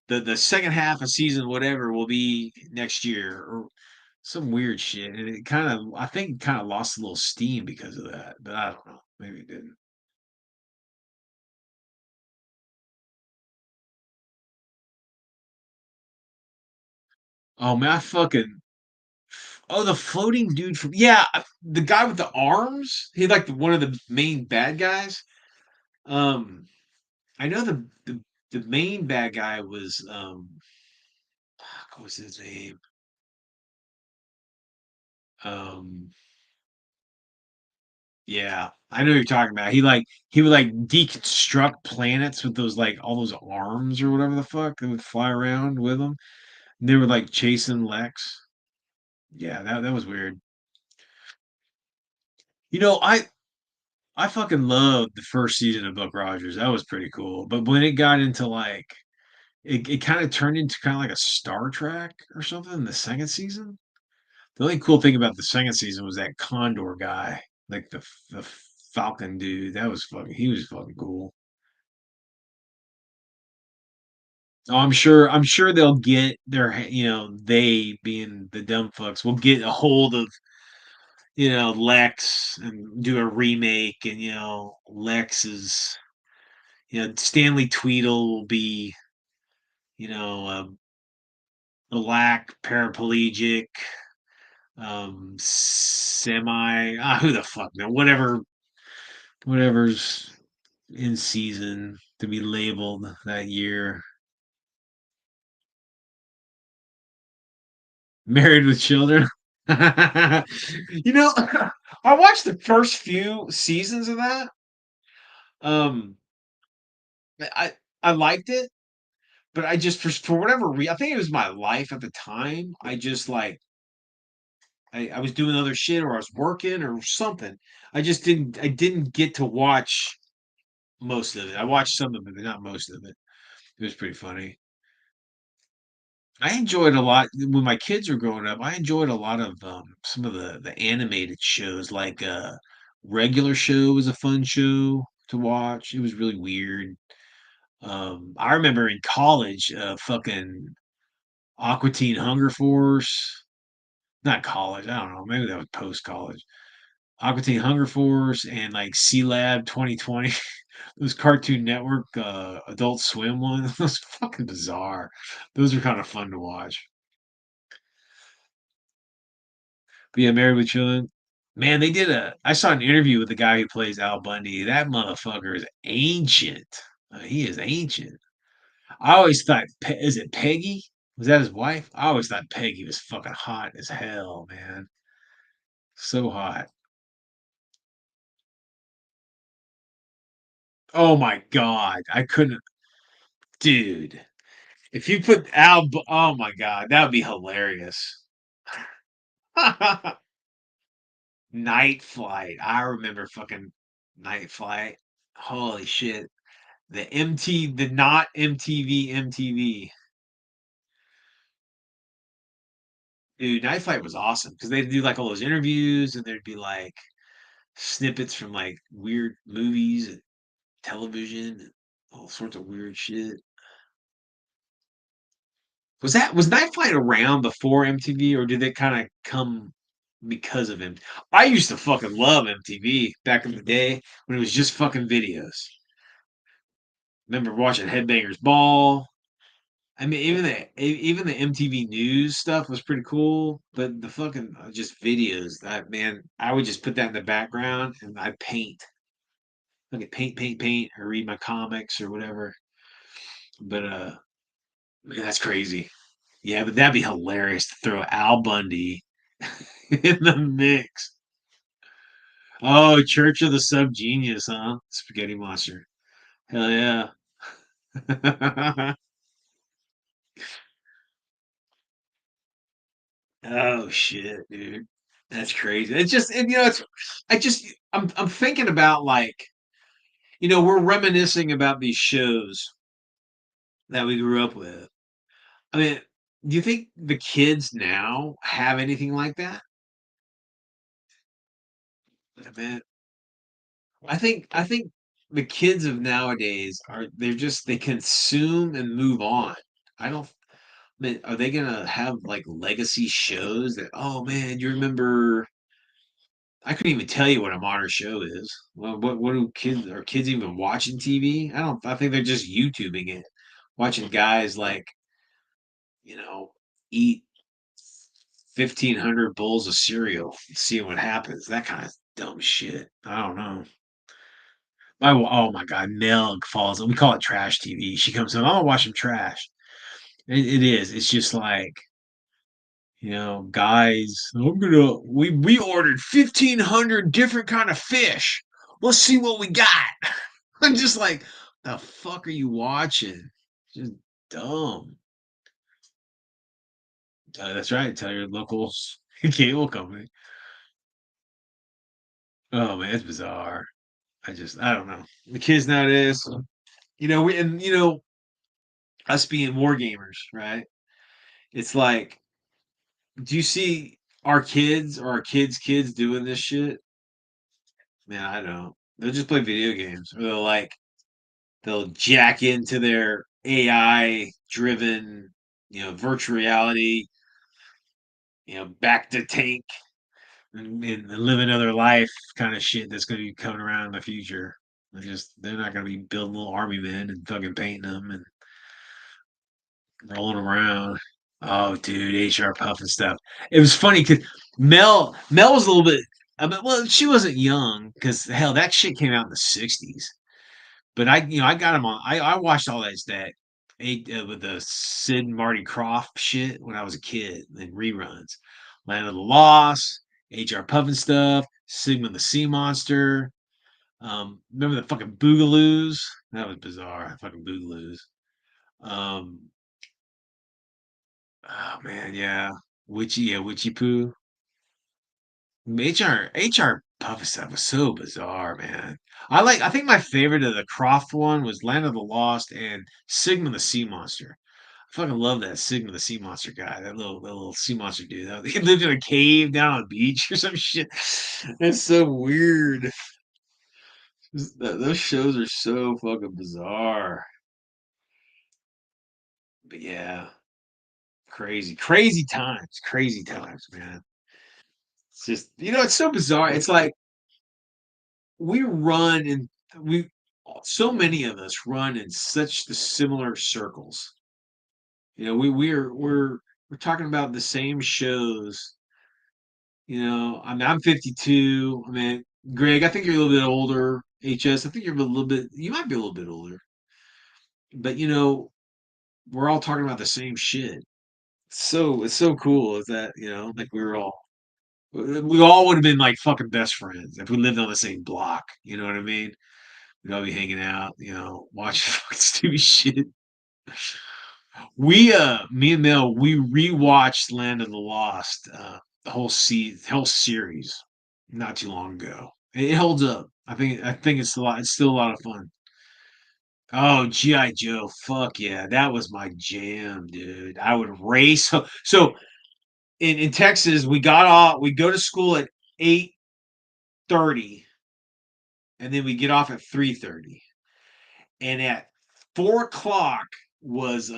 the second half of season whatever will be next year, or some weird shit, and it kind of I think kind of lost a little steam because of that, but I don't know, maybe it didn't. Oh man, I fucking oh the floating dude from yeah the guy with the arms. He's like one of the main bad guys. Um, I know the main bad guy was fuck, what was his name? Um, yeah, I know what you're talking about. He would like deconstruct planets with those like all those arms or whatever the fuck that would fly around with them. They were like chasing Lex. Yeah, that was weird. You know, I fucking loved the first season of Buck Rogers. That was pretty cool. But when it got into like it kind of turned into kind of like a Star Trek or something in the second season. The only cool thing about the second season was that Condor guy, like the Falcon dude. That was fucking he was fucking cool. Oh, I'm sure they'll get they being the dumb fucks will get a hold of, Lex and do a remake and, Lex is, Stanley Tweedle will be, a black paraplegic, semi, who the fuck, man, whatever whatever's in season to be labeled that year. Married with Children. You know, I watched the first few seasons of that. Um, I I liked it, but I just for whatever reason, I think it was my life at the time. I just like I was doing other shit or I was working or something. I didn't get to watch most of it. I watched some of it, but not most of it. It was pretty funny. I enjoyed a lot when my kids were growing up. I enjoyed a lot of some of the animated shows. Like Regular Show was a fun show to watch. It was really weird. I remember in college, fucking Aqua Teen Hunger Force. Not college. I don't know. Maybe that was post college. Aqua Teen Hunger Force and like C Lab 2020. Those Cartoon Network Adult Swim ones. Those fucking bizarre. Those are kind of fun to watch. But yeah, Married with Children. Man, they did a. I saw an interview with the guy who plays Al Bundy. That motherfucker is ancient. He is ancient. I always thought, is it Peggy? Was that his wife? I always thought Peggy was fucking hot as hell, man. So hot. Oh my god, I couldn't, dude. If you put oh my god, that would be hilarious. Night Flight. I remember fucking Night Flight. Holy shit. The not MTV. Dude, Night Flight was awesome because they'd do like all those interviews and there'd be like snippets from like weird movies and television and all sorts of weird shit. Was Night Flight around before MTV or did it kind of come because of him? I used to fucking love MTV back in the day when it was just fucking videos. Remember watching Headbangers Ball. I mean, even the MTV News stuff was pretty cool, but the fucking just videos that man, I would just put that in the background and I paint. I could paint, or read my comics or whatever. But man, that's crazy. Yeah, but that'd be hilarious to throw Al Bundy in the mix. Oh, Church of the Subgenius, huh? Spaghetti Monster. Hell yeah. Oh shit, dude. That's crazy. It's just and, it's I just I'm thinking about like, we're reminiscing about these shows that we grew up with. I mean, do you think the kids now have anything like that? I mean, I think the kids of nowadays they consume and move on. I don't I mean, are they gonna have like legacy shows that oh man, you remember I couldn't even tell you what a modern show is. Well, what do kids are kids even watching TV? I think they're just YouTubing it. Watching guys like, you know, eat 1,500 bowls of cereal, seeing what happens. That kind of dumb shit. I don't know. Oh my god, Milk falls. We call it trash TV. She comes home. I'm gonna watch some trash. It is. It's just like guys. We ordered 1,500 different kind of fish. Let's see what we got. I'm just like, the fuck are you watching? Just dumb. That's right. Tell your local cable company. Oh man, it's bizarre. I don't know. The kids nowadays, us being war gamers, right? It's like, do you see our kids or our kids doing this shit? Man, I don't. They'll just play video games, or they'll jack into their AI driven, virtual reality, back to tank and live another life kind of shit that's going to be coming around in the future. They're not going to be building little army men and fucking painting them and rolling around. Oh, dude, HR Puff and stuff. It was funny because Mel was a little bit. But, well, she wasn't young because hell, that shit came out in the '60s. But I got him on. I watched all that with the Sid and Marty Krofft shit when I was a kid, and reruns. Land of the Lost, HR Puffin stuff, Sigma the Sea Monster. Remember the fucking Boogaloos? That was bizarre. Fucking Boogaloos. Um, oh man, yeah, Witchy Poo. HR Puffin stuff was so bizarre, man. I think my favorite of the Croft one was Land of the Lost and Sigma the Sea Monster. I fucking love that Sigma the Sea Monster guy. That little sea monster dude. He lived in a cave down on the beach or some shit. That's so weird. Those shows are so fucking bizarre. But yeah, crazy times, man. It's just it's so bizarre. It's like we run and we so many of us run in such the similar circles. We're talking about the same shows. I'm 52. I mean, Greg, I think you're a little bit older. HS, I think you're a little bit. You might be a little bit older, but we're all talking about the same shit. So it's so cool. Is that like we all would have been like fucking best friends if we lived on the same block. You know what I mean? We'd all be hanging out, watching fucking stupid shit. Me and Mel, we rewatched Land of the Lost, the whole series, not too long ago. It holds up. I think it's still a lot of fun. Oh, GI Joe, fuck yeah, that was my jam, dude. I would race. So in Texas, we go to school at 8:30, and then we get off at 3:30, and at 4 o'clock was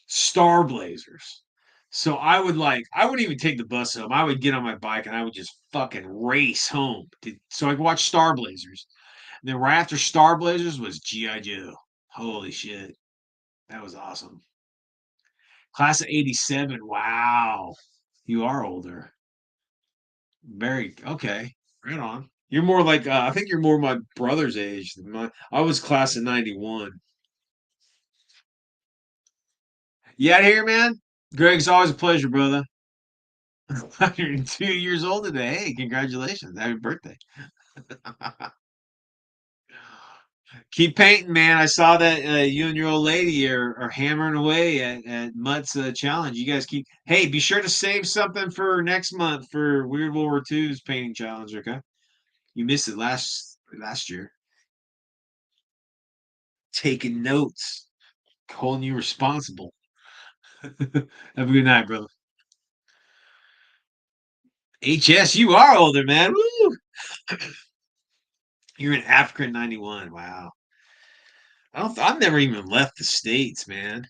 Star Blazers. So I wouldn't even take the bus home. I would get on my bike and I would just fucking race home. So I could watch Star Blazers. And then right after Star Blazers was G.I. Joe. Holy shit. That was awesome. Class of 87. Wow. You are older. Very okay. Right on. You're more like I think you're more my brother's age than my I was class of 91. You out here, man? Greg's always a pleasure, brother. 102 years old today. Hey, congratulations. Happy birthday. Keep painting, man. I saw that you and your old lady are hammering away at Mutt's challenge. You guys keep. Hey, be sure to save something for next month for Weird World War II's painting challenge. Okay, you missed it last year. Taking notes, holding you responsible. Have a good night, brother. HS, you are older, man. Woo! You're in Africa in '91. Wow. I've never even left the states, man.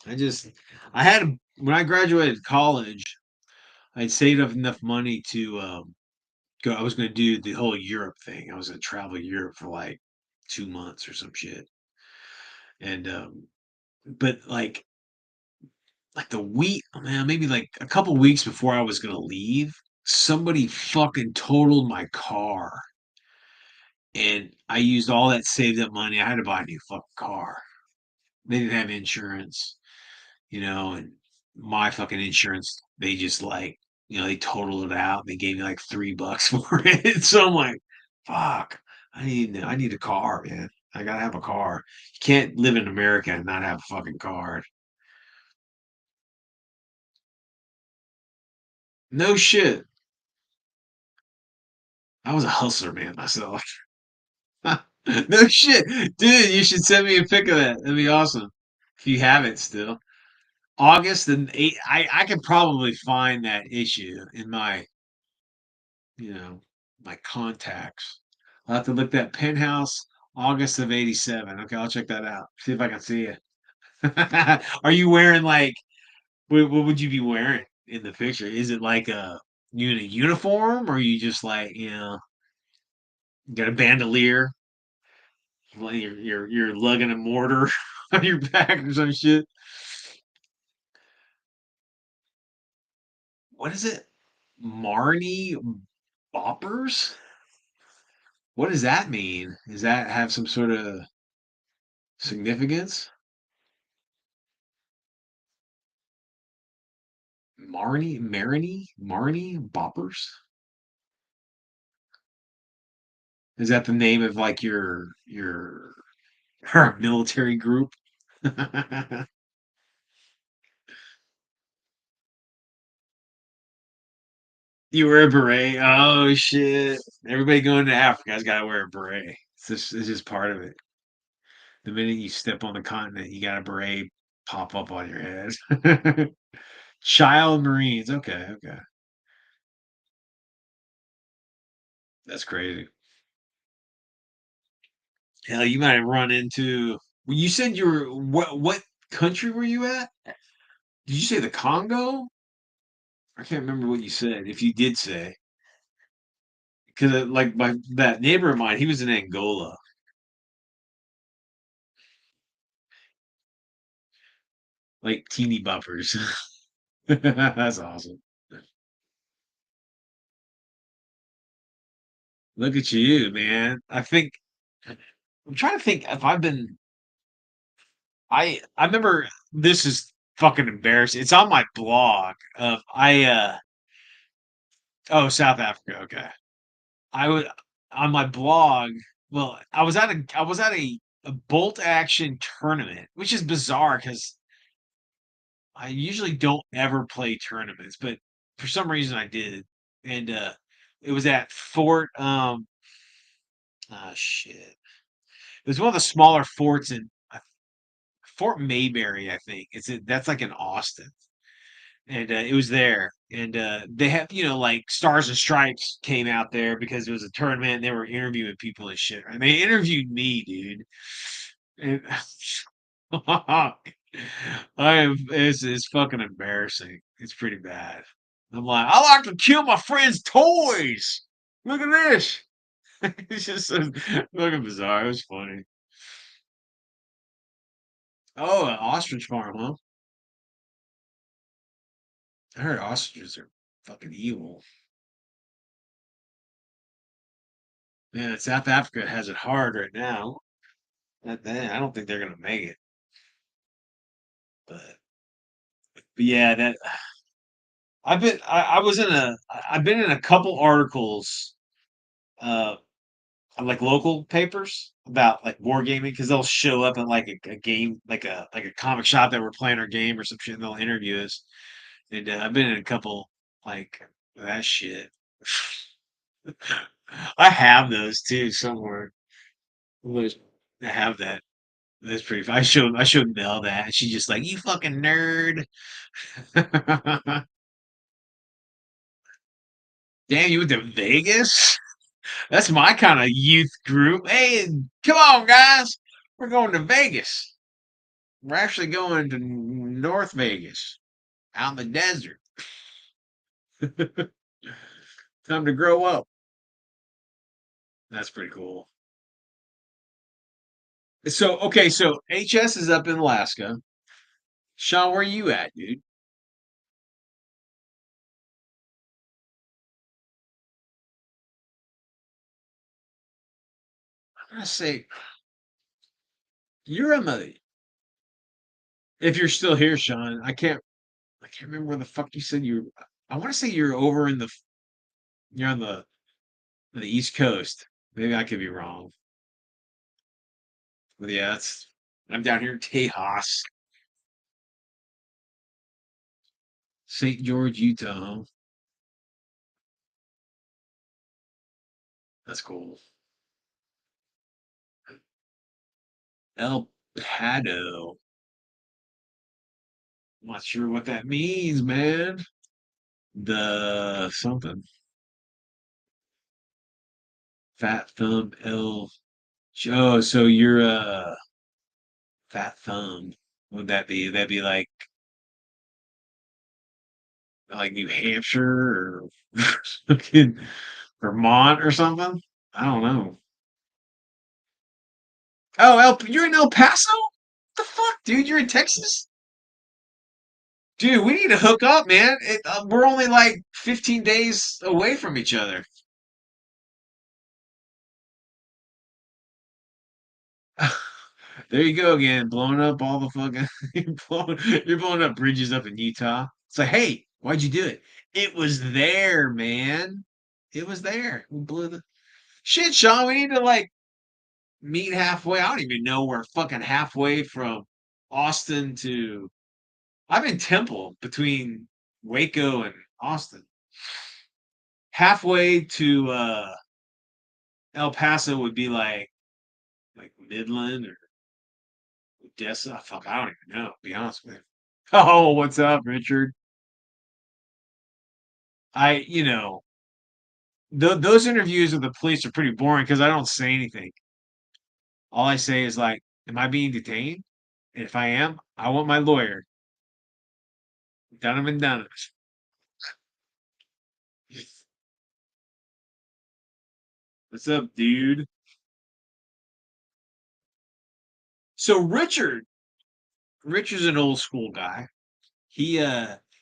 I just I had when I graduated college, I'd saved up enough money to go. I was going to do the whole Europe thing. I was going to travel Europe for like 2 months or some shit. And but like the week, oh, man, maybe like a couple weeks before I was going to leave, somebody fucking totaled my car, and I used all that saved up money. I had to buy a new fucking car. They didn't have insurance. And my fucking insurance, they just they totaled it out. They gave me like $3 for it. So I'm like, fuck, I need a car, man. I gotta have a car. You can't live in America and not have a fucking car. No shit. I was a hustler, man, myself. No shit. Dude, you should send me a pic of that. That'd be awesome. If you have it still. August and 8, I could probably find that issue in you know, my contacts. I'll have to look that penthouse August of '87. Okay, I'll check that out. See if I can see it. Are you wearing what would you be wearing in the picture? Is it like you in a uniform or are you just got a bandolier? Like you're lugging a mortar on your back or some shit? What is it? Marnie Boppers? What does that mean? Does that have some sort of significance? Marnie, Boppers? Is that the name of like your military group? You wear a beret? Oh shit! Everybody going to Africa's got to wear a beret. It's just part of it. The minute you step on the continent, you got a beret pop up on your head. Child Marines. Okay, okay, that's crazy. Hell, you might run into. Well, you said you were what country were you at? Did you say the Congo? I can't remember what you said. If you did say, because like my that neighbor of mine, he was in Angola, like teeny buffers. That's awesome. Look at you, man. I'm trying to think if I've been. I remember this is fucking embarrassing. It's on my blog. Oh, South Africa. Okay. I would on my blog. Well, I was at a bolt action tournament, which is bizarre because I usually don't ever play tournaments, but for some reason I did, and it was at Fort shit. It was one of the smaller forts in Fort Mayberry, I think. That's like in Austin, and it was there, and they have like Stars and Stripes came out there because it was a tournament. And they were interviewing people and shit, and they interviewed me, dude. And it's fucking embarrassing. It's pretty bad. I'm like, I like to kill my friends' toys. Look at this. It's just so fucking bizarre. It was funny. Oh, an ostrich farm, huh? I heard ostriches are fucking evil. Man, South Africa has it hard right now. I don't think they're gonna make it. But yeah, that I've been in a couple articles, uh, on like local papers about like wargaming because they'll show up at like a game, like a comic shop that we're playing our game or some shit, and they'll interview us. And I've been in a couple like that shit. I have those too somewhere. Where's- I have that. That's pretty. I showed Mel that, and she just like you fucking nerd. Damn, you went to Vegas? That's my kind of youth group. Hey, come on, guys, we're going to Vegas. We're actually going to North Vegas, out in the desert. Time to grow up. That's pretty cool. So okay, so HS is up in Alaska. Sean, where you at, dude? I'm gonna say you're in the. If you're still here, Sean, I can't remember where the fuck you said you. I want to say you're over in the. You're on the East Coast. Maybe I could be wrong. But yeah, I'm down here in Tejas, St. George, Utah. Huh? That's cool. El Pato. I'm not sure what that means, man. The something. Fat Thumb El. Oh, so you're a Fat Thumb. Would that be? That'd be like New Hampshire or fucking Vermont or something? I don't know. Oh, you're in El Paso? The fuck, dude? You're in Texas? Dude, we need to hook up, man. We're only like 15 days away from each other. There you go again, blowing up all the fucking you're blowing up bridges up in Utah. It's like, hey, why'd you do it? It was there, man. It was there. We blew the shit, Sean. We need to like meet halfway. I don't even know where fucking halfway from Austin to. I'm in Temple between Waco and Austin. Halfway to El Paso would be like Midland or Odessa. Fuck, I don't even know. To be honest with you. Oh, what's up, Richard? Those interviews with the police are pretty boring because I don't say anything. All I say is like, "Am I being detained? And if I am, I want my lawyer." Done and done. What's up, dude? So Richard's an old school guy. He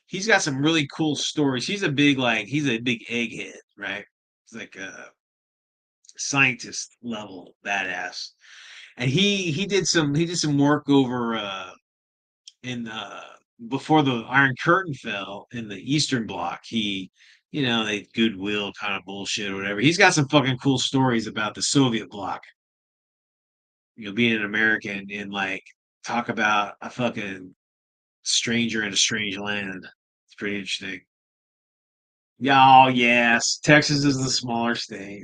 he's got some really cool stories. He's a big egghead, right? He's like a scientist level badass. And he did some work over in before the Iron Curtain fell in the Eastern Bloc. They goodwill kind of bullshit or whatever. He's got some fucking cool stories about the Soviet bloc. Being an American and like talk about a fucking stranger in a strange land. It's pretty interesting. Yeah, oh yes, Texas is the smaller state.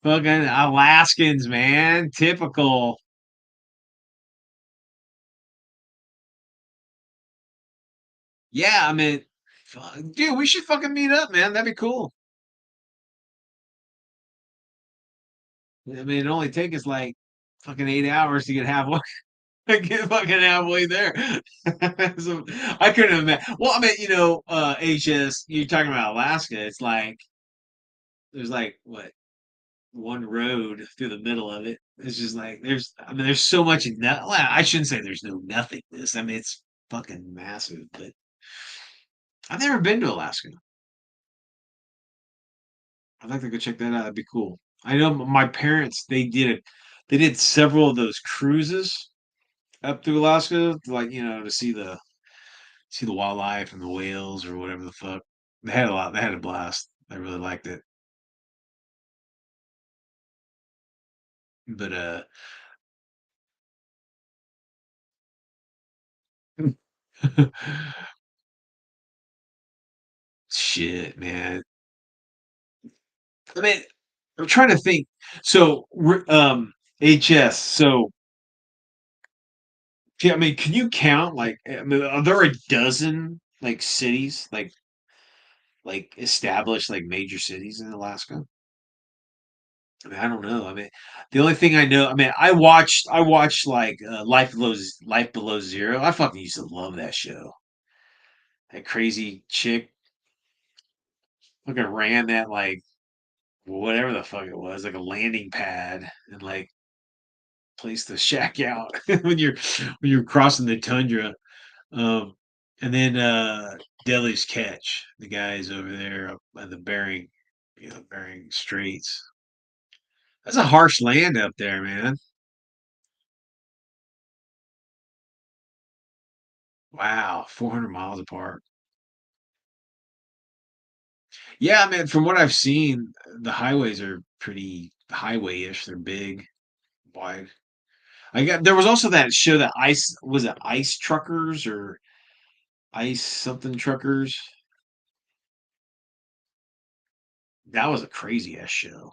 Fucking Alaskans, man, typical. Yeah, I mean, dude, we should fucking meet up, man. That'd be cool. I mean, it only take us like fucking 8 hours to get halfway. Get fucking halfway there. So, I couldn't imagine. Well, I mean, HS. You're talking about Alaska. It's like there's like what one road through the middle of it. It's just like I mean, there's so much. Well, I shouldn't say there's no nothingness. I mean, it's fucking massive. But I've never been to Alaska. I'd like to go check that out. That'd be cool. I know my parents. They did several of those cruises up through Alaska, like to see the wildlife and the whales or whatever the fuck. They had a lot. They had a blast. I really liked it. But shit, man. I mean, I'm trying to think. So, HS. So, yeah, I mean, can you count like? I mean, are there a dozen like cities like established like major cities in Alaska? I mean, I don't know. I mean, the only thing I know, I mean, I watched like Life Below Zero. I fucking used to love that show. That crazy chick fucking ran that like whatever the fuck it was, like a landing pad and like place to shack out when you're crossing the tundra. Um, and then Deli's Catch, the guys over there up by the Bering Straits. That's a harsh land up there, man. Wow, 400 miles apart. Yeah, I mean, from what I've seen, the highways are pretty highway-ish. They're big, wide. There was also that show that Ice Truckers or Ice something Truckers. That was a crazy ass show.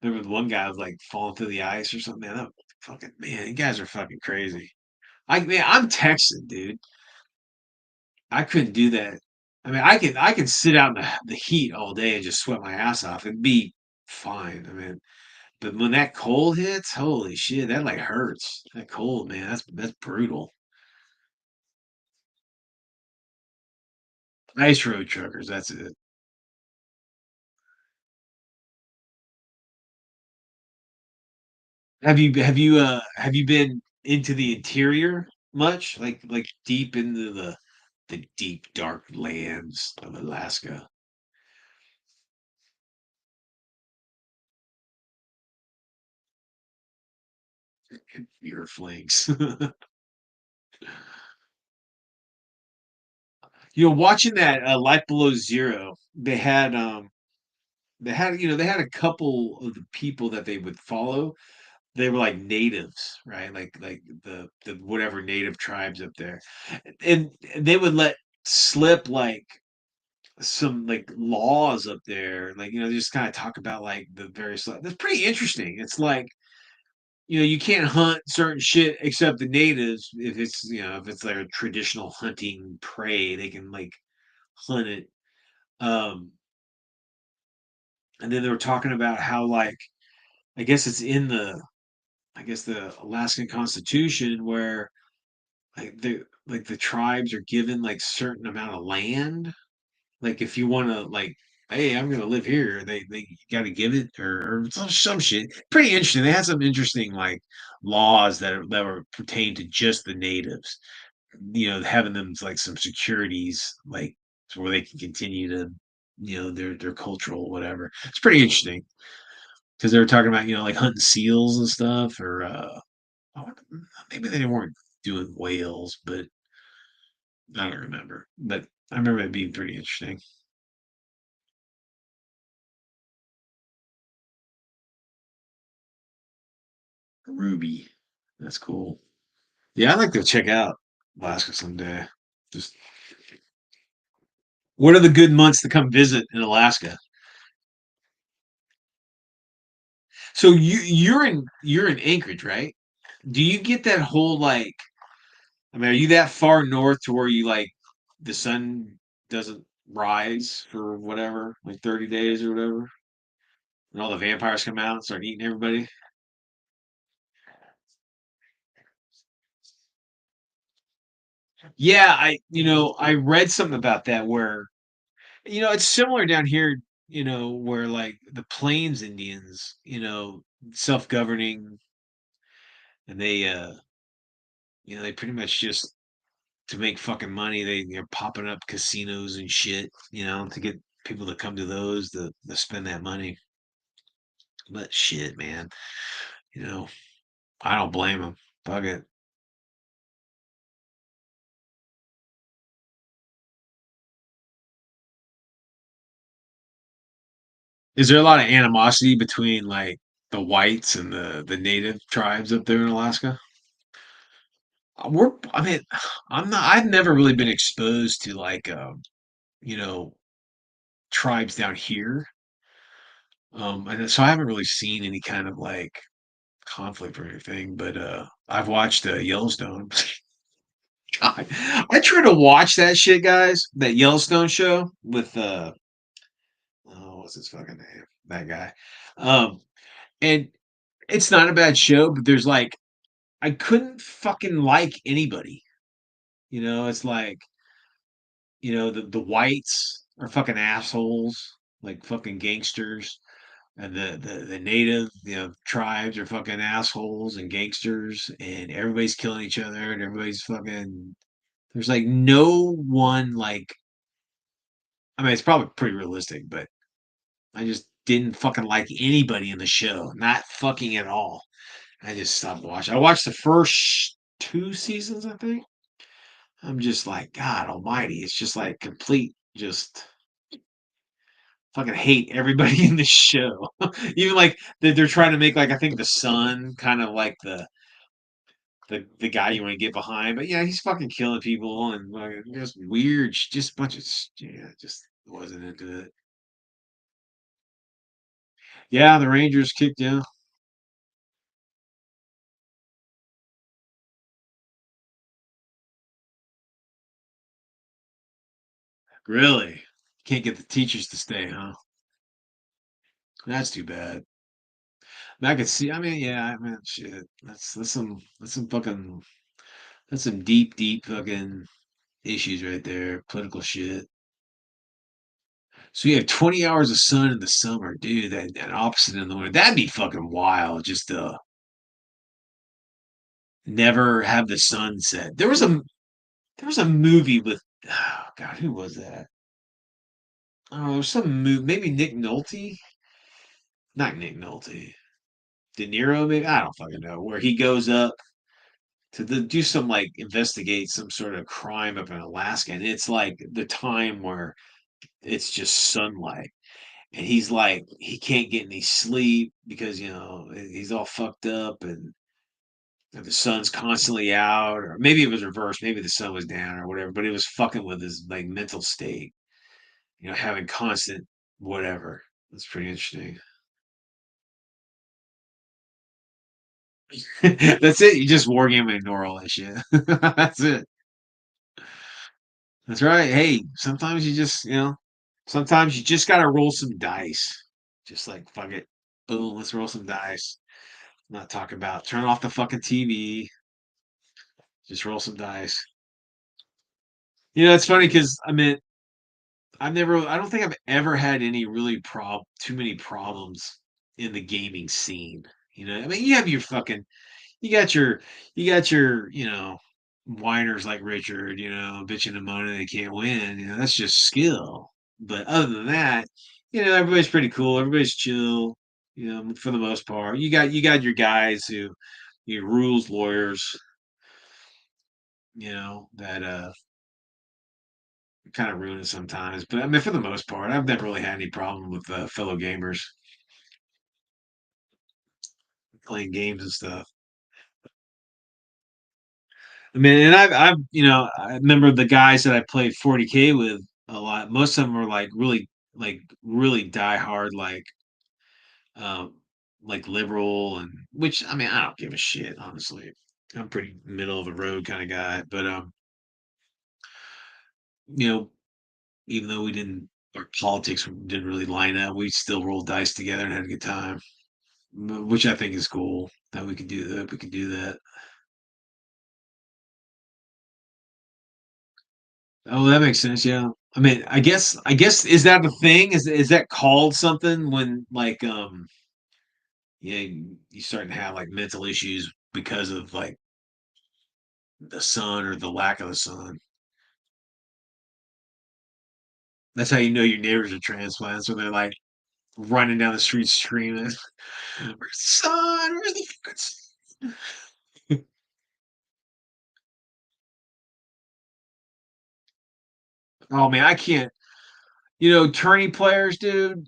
There was one guy was like falling through the ice or something. Man, you guys are fucking crazy. I'm Texan, dude. I couldn't do that. I mean, I can sit out in the heat all day and just sweat my ass off and be fine. I mean, but when that cold hits, holy shit, that like hurts. That cold, man, that's brutal. Ice road truckers, that's it. Have you been into the interior much? Like deep into the deep dark lands of Alaska? Beer flakes. Watching that Life Below Zero, they had a couple of the people that they would follow. They were like natives, right? Like the whatever native tribes up there, and they would let slip like some like laws up there, like they just kind of talk about like the various. That's pretty interesting. It's like you can't hunt certain shit except the natives if it's if it's their traditional hunting prey, they can like hunt it. Um, and then they were talking about how like I guess it's in the I guess the Alaskan Constitution where the tribes are given like certain amount of land. Like if you want to like, hey, I'm gonna live here, they got to give it or some shit. Pretty interesting. They had some interesting like laws that were pertain to just the natives. Having them like some securities like so where they can continue to their cultural whatever. It's pretty interesting because they were talking about like hunting seals and stuff or I wonder- maybe they weren't doing whales, but I don't remember. But I remember it being pretty interesting. Ruby. That's cool. Yeah, I'd like to check out Alaska someday. Just what are the good months to come visit in Alaska? So you're in Anchorage, right? Do you get that whole like I mean, are you that far north to where you like the sun doesn't rise for whatever, like 30 days or whatever? And all the vampires come out and start eating everybody? Yeah, I read something about that where it's similar down here, where like the Plains Indians, self-governing and they pretty much just to make fucking money, they're popping up casinos and shit, to get people to come to those to spend that money. But shit, man, you know, I don't blame them. Fuck it. Is there a lot of animosity between like the whites and the native tribes up there in Alaska? I mean, I've never really been exposed to like, you know, tribes down here. And so I haven't really seen any kind of like conflict or anything, but, I've watched, Yellowstone. God, I try to watch that shit, guys, that Yellowstone show with, oh, what's his fucking name? That guy. Um, and it's not a bad show, but there's like, I couldn't fucking like anybody. It's like, the whites are fucking assholes, like fucking gangsters, and the native, tribes are fucking assholes and gangsters, and everybody's killing each other, and everybody's fucking. There's like no one like. I mean, it's probably pretty realistic, but I just didn't fucking like anybody in the show, not fucking at all. I just stopped watching. I watched the first two seasons, I think. I'm just like, God Almighty! It's just like complete, just fucking hate everybody in the show. Even like they're trying to make like I think the son kind of like the guy you want to get behind, but yeah, he's fucking killing people and like, just weird, just a bunch of yeah, just wasn't into it. Yeah, the Rangers kicked down. Really, can't get the teachers to stay, huh? That's too bad. I could see. I mean, yeah, I mean, shit. That's some fucking that's some deep, deep fucking issues right there. Political shit. So you have 20 hours of sun in the summer, dude. That opposite in the winter. That'd be fucking wild. Just to never have the sun set. There was a movie with oh god, who was that? Oh, there's some movie. Maybe Nick Nolte. Not Nick Nolte. De Niro, maybe I don't fucking know, where he goes up to do some like investigate some sort of crime up in Alaska, and it's like the time where it's just sunlight, and he's like he can't get any sleep because he's all fucked up, and the sun's constantly out, or maybe it was reversed, maybe the sun was down or whatever, but it was fucking with his like mental state, having constant whatever. That's pretty interesting. That's it. You just wargame and ignore all that shit. That's it. That's right. Hey, sometimes sometimes you just gotta roll some dice. Just like fuck it. Boom, let's roll some dice. Not talk about turn off the fucking TV. Just roll some dice. It's funny because I don't think I've ever had any really too many problems in the gaming scene. You have your fucking You got your whiners like Richard, bitching and moaning they can't win. That's just skill. But other than that, everybody's pretty cool. Everybody's chill, for the most part. You got your guys who rules lawyers, that kind of ruin it sometimes. But I mean for the most part, I've never really had any problem with fellow gamers playing games and stuff. I mean, and I remember the guys that I played 40K with a lot. Most of them were like really diehard, um, like liberal, and which I mean, I don't give a shit, honestly. I'm pretty middle of the road kind of guy, but you know, even though our politics didn't really line up, we still rolled dice together and had a good time, which I think is cool that we could do that. We could do that. Oh, that makes sense. Yeah. I mean, I guess is that the thing? Is that called something when like you starting to have like mental issues because of like the sun or the lack of the sun? That's how you know your neighbors are transplants when they're like running down the street screaming, "Where's the sun? Where's the fucking sun?" Oh man, I can't. Tourney players, dude.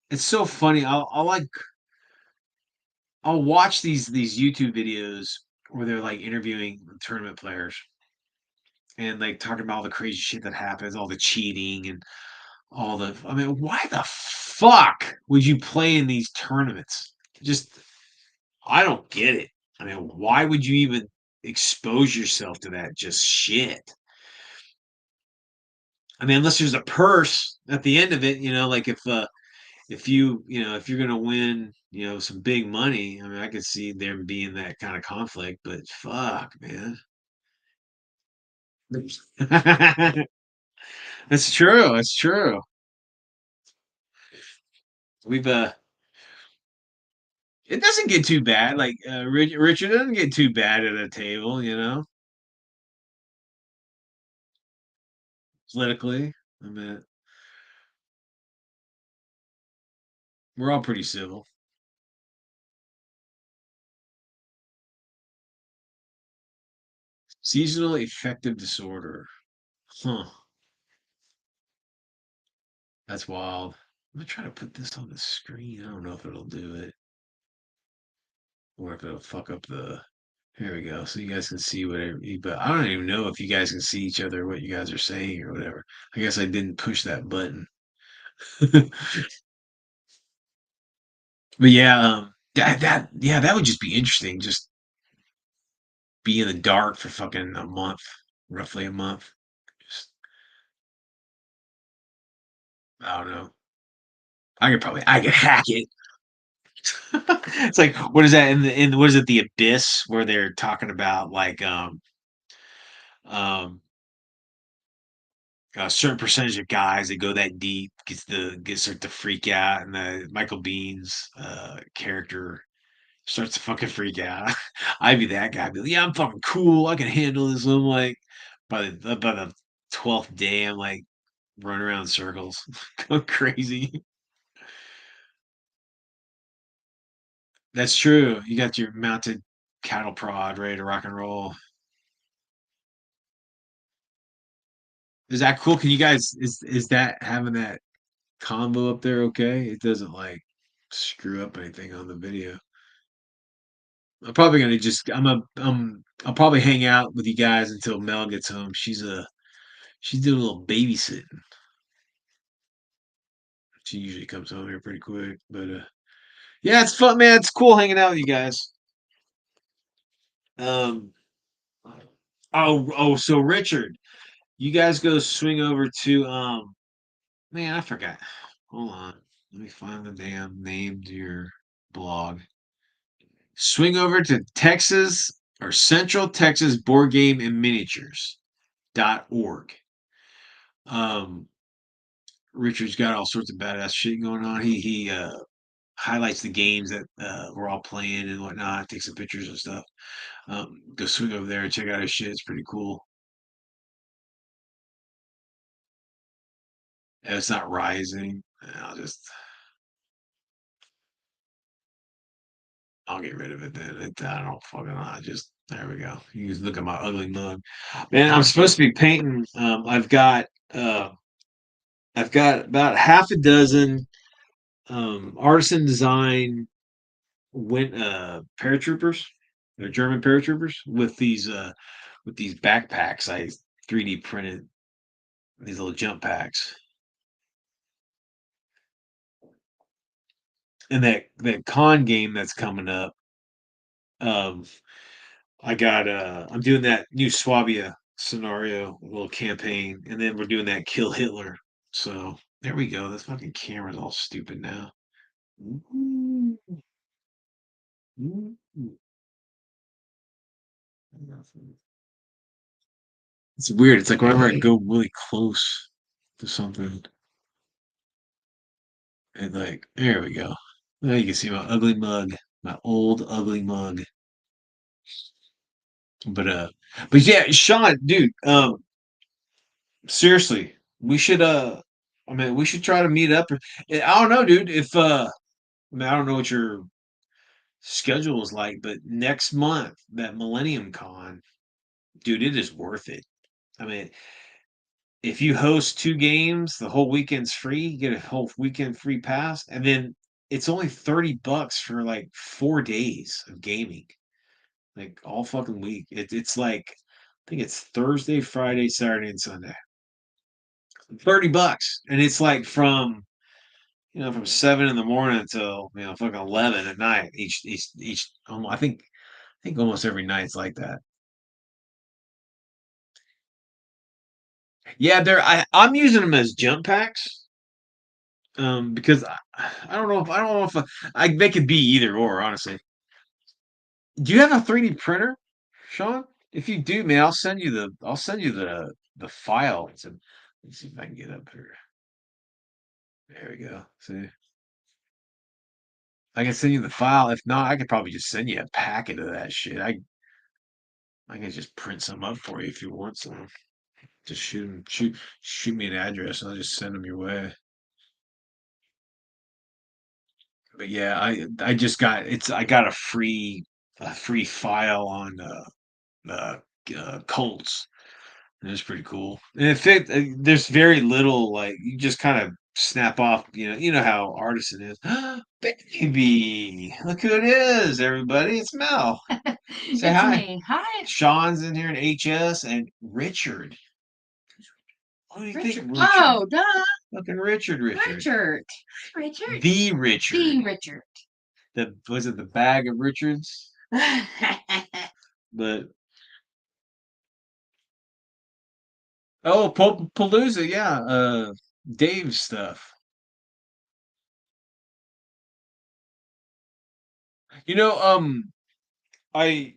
It's so funny. I'll watch these YouTube videos where they're like interviewing tournament players and like talking about all the crazy shit that happens, all the cheating and I mean, why the fuck would you play in these tournaments? Just I don't get it. I mean, why would you even expose yourself to that just shit? I mean, unless there's a purse at the end of it, like if you're gonna win, some big money, I mean, I could see there being that kind of conflict, but fuck, man. That's true. That's true. We've it doesn't get too bad. Like Richard doesn't get too bad at a table, politically. I mean, we're all pretty civil. Seasonal affective disorder. Huh. That's wild. I'm gonna try to put this on the screen. I don't know if it'll do it or if it'll fuck up the. Here we go. So you guys can see whatever. But I don't even know if you guys can see each other, what you guys are saying or whatever. I guess I didn't push that button. But yeah, that would just be interesting. Just be in the dark for fucking a month, roughly a month. Just I don't know. I could hack it. It's like what is that in what is it, the abyss, where they're talking about like um a certain percentage of guys that go that deep gets start to freak out, and the Michael Bean's character starts to fucking freak out. I'd be that guy. I'd be like, yeah, I'm fucking cool. I can handle this. I'm like by the 12th day, I'm like running around in circles, going crazy. That's true. You got your mounted cattle prod ready to rock and roll. Is that cool? Can you guys is that having that combo up there okay? It doesn't like screw up anything on the video. I'm probably gonna just I'll probably hang out with you guys until Mel gets home. She's doing a little babysitting. She usually comes home here pretty quick, but yeah, it's fun, man. It's cool hanging out with you guys. Um, so Richard, you guys go swing over to man, I forgot. Hold on, let me find the damn name to your blog. Swing over to Texas or Central Texas Board Game and Miniatures.org. Um, Richard's got all sorts of badass shit going on. He highlights the games that we're all playing and whatnot, takes some pictures and stuff. Go swing over there and check out his shit. It's pretty cool. And it's not rising. I'll get rid of it then. I don't fucking know. There we go. You can look at my ugly mug. Man, I'm supposed to be painting. I've got about half a dozen artisan design paratroopers. They're German paratroopers with these backpacks. I 3D printed these little jump packs. And that con game that's coming up, um, I'm doing that new Swabia scenario, little campaign, and then we're doing that Kill Hitler. So there we go. This fucking camera's all stupid now. Ooh, ooh, ooh. It's weird. It's like whenever I go really close to something, and like there we go. Now you can see my ugly mug, my old ugly mug. But but yeah, Sean, dude, seriously, we should I mean we should try to meet up. I don't know, dude, if I mean I don't know what your schedule is like, but next month, that Millennium Con, dude, it is worth it. I mean, if you host 2 games, the whole weekend's free, you get a whole weekend free pass, and then it's only $30 for like 4 days of gaming. Like all fucking week. It's like I think it's Thursday, Friday, Saturday, and Sunday. $30. And it's like from 7 in the morning until fucking 11 at night. Each I think almost every night's like that. Yeah, I'm using them as jump packs. Because I don't know if they could be either or, honestly. Do you have a 3D printer, Sean? If you do, man, I'll send you the file. Let's see if I can get up here. There we go. See, I can send you the file. If not, I could probably just send you a packet of that shit. I can just print some up for you if you want some. Just shoot me an address and I'll just send them your way. But yeah, I got a free file on Colts. And it's pretty cool. And there's very little like you just kind of snap off. You know how artisan is. Baby, look who it is, everybody! It's Mel. Say It's hi. me. Hi. Sean's in here, and HS, and Richard. What do you think, Richard. Richard? Oh, duh. Fucking Richard. Richard. Richard. The Richard. The Richard. Was it the bag of Richards? But oh, Palooza, yeah. Dave's stuff. You know, I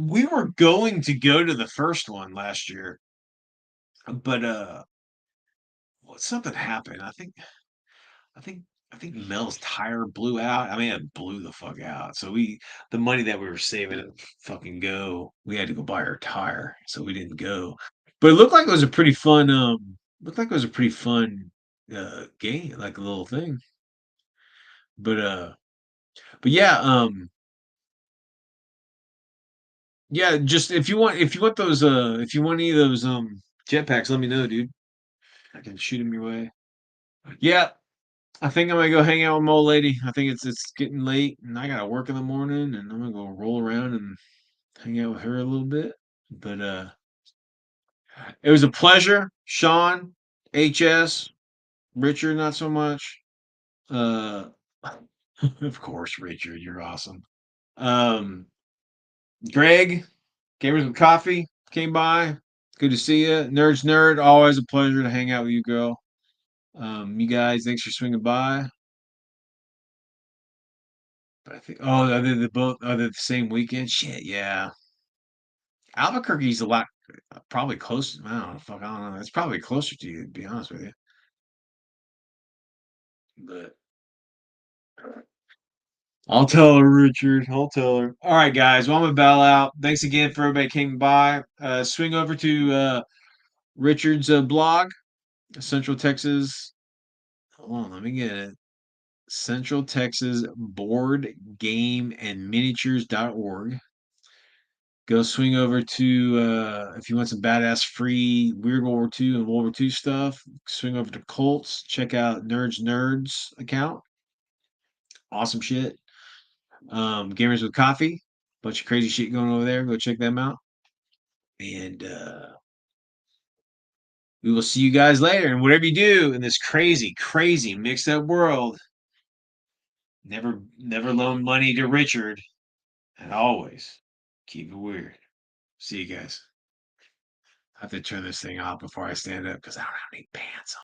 we were going to go to the first one last year, but well, something happened. I think I think Mel's tire blew out. I mean, it blew the fuck out. So the money that we were saving to fucking go, we had to go buy our tire, so we didn't go. But it looked like it was a pretty fun. Looked like it was a pretty fun game, like a little thing. But But yeah, yeah, just if you want those if you want any of those jetpacks, let me know, dude. I can shoot them your way. Yeah, I think I'm gonna go hang out with my old lady. I think it's getting late and I gotta work in the morning and I'm gonna go roll around and hang out with her a little bit. But it was a pleasure. Sean, HS, Richard, not so much. Uh of course, Richard, you're awesome. Um Greg, Gamers with Coffee came by. Good to see you. Nerds Nerd, always a pleasure to hang out with you, girl. You guys, thanks for swinging by. I think, oh, are they the both? Are they the same weekend? Shit, yeah. Albuquerque's a lot, probably close. I don't know. Fuck, I don't know. It's probably closer to you, to be honest with you. But I'll tell her, Richard. I'll tell her. All right, guys. Well, I'm gonna bow out. Thanks again for everybody came by. Swing over to Richard's blog, Central Texas. Hold on, let me get it. Central Texas Board Game and Miniatures.org. Go swing over to if you want some badass free Weird World War II and World War II stuff, swing over to Colts, check out Nerds account. Awesome shit. Gamers with Coffee, bunch of crazy shit going over there. Go check them out. And we will see you guys later. And whatever you do in this crazy, crazy mixed up world, never loan money to Richard. And always keep it weird. See you guys. I have to turn this thing off before I stand up because I don't have any pants on.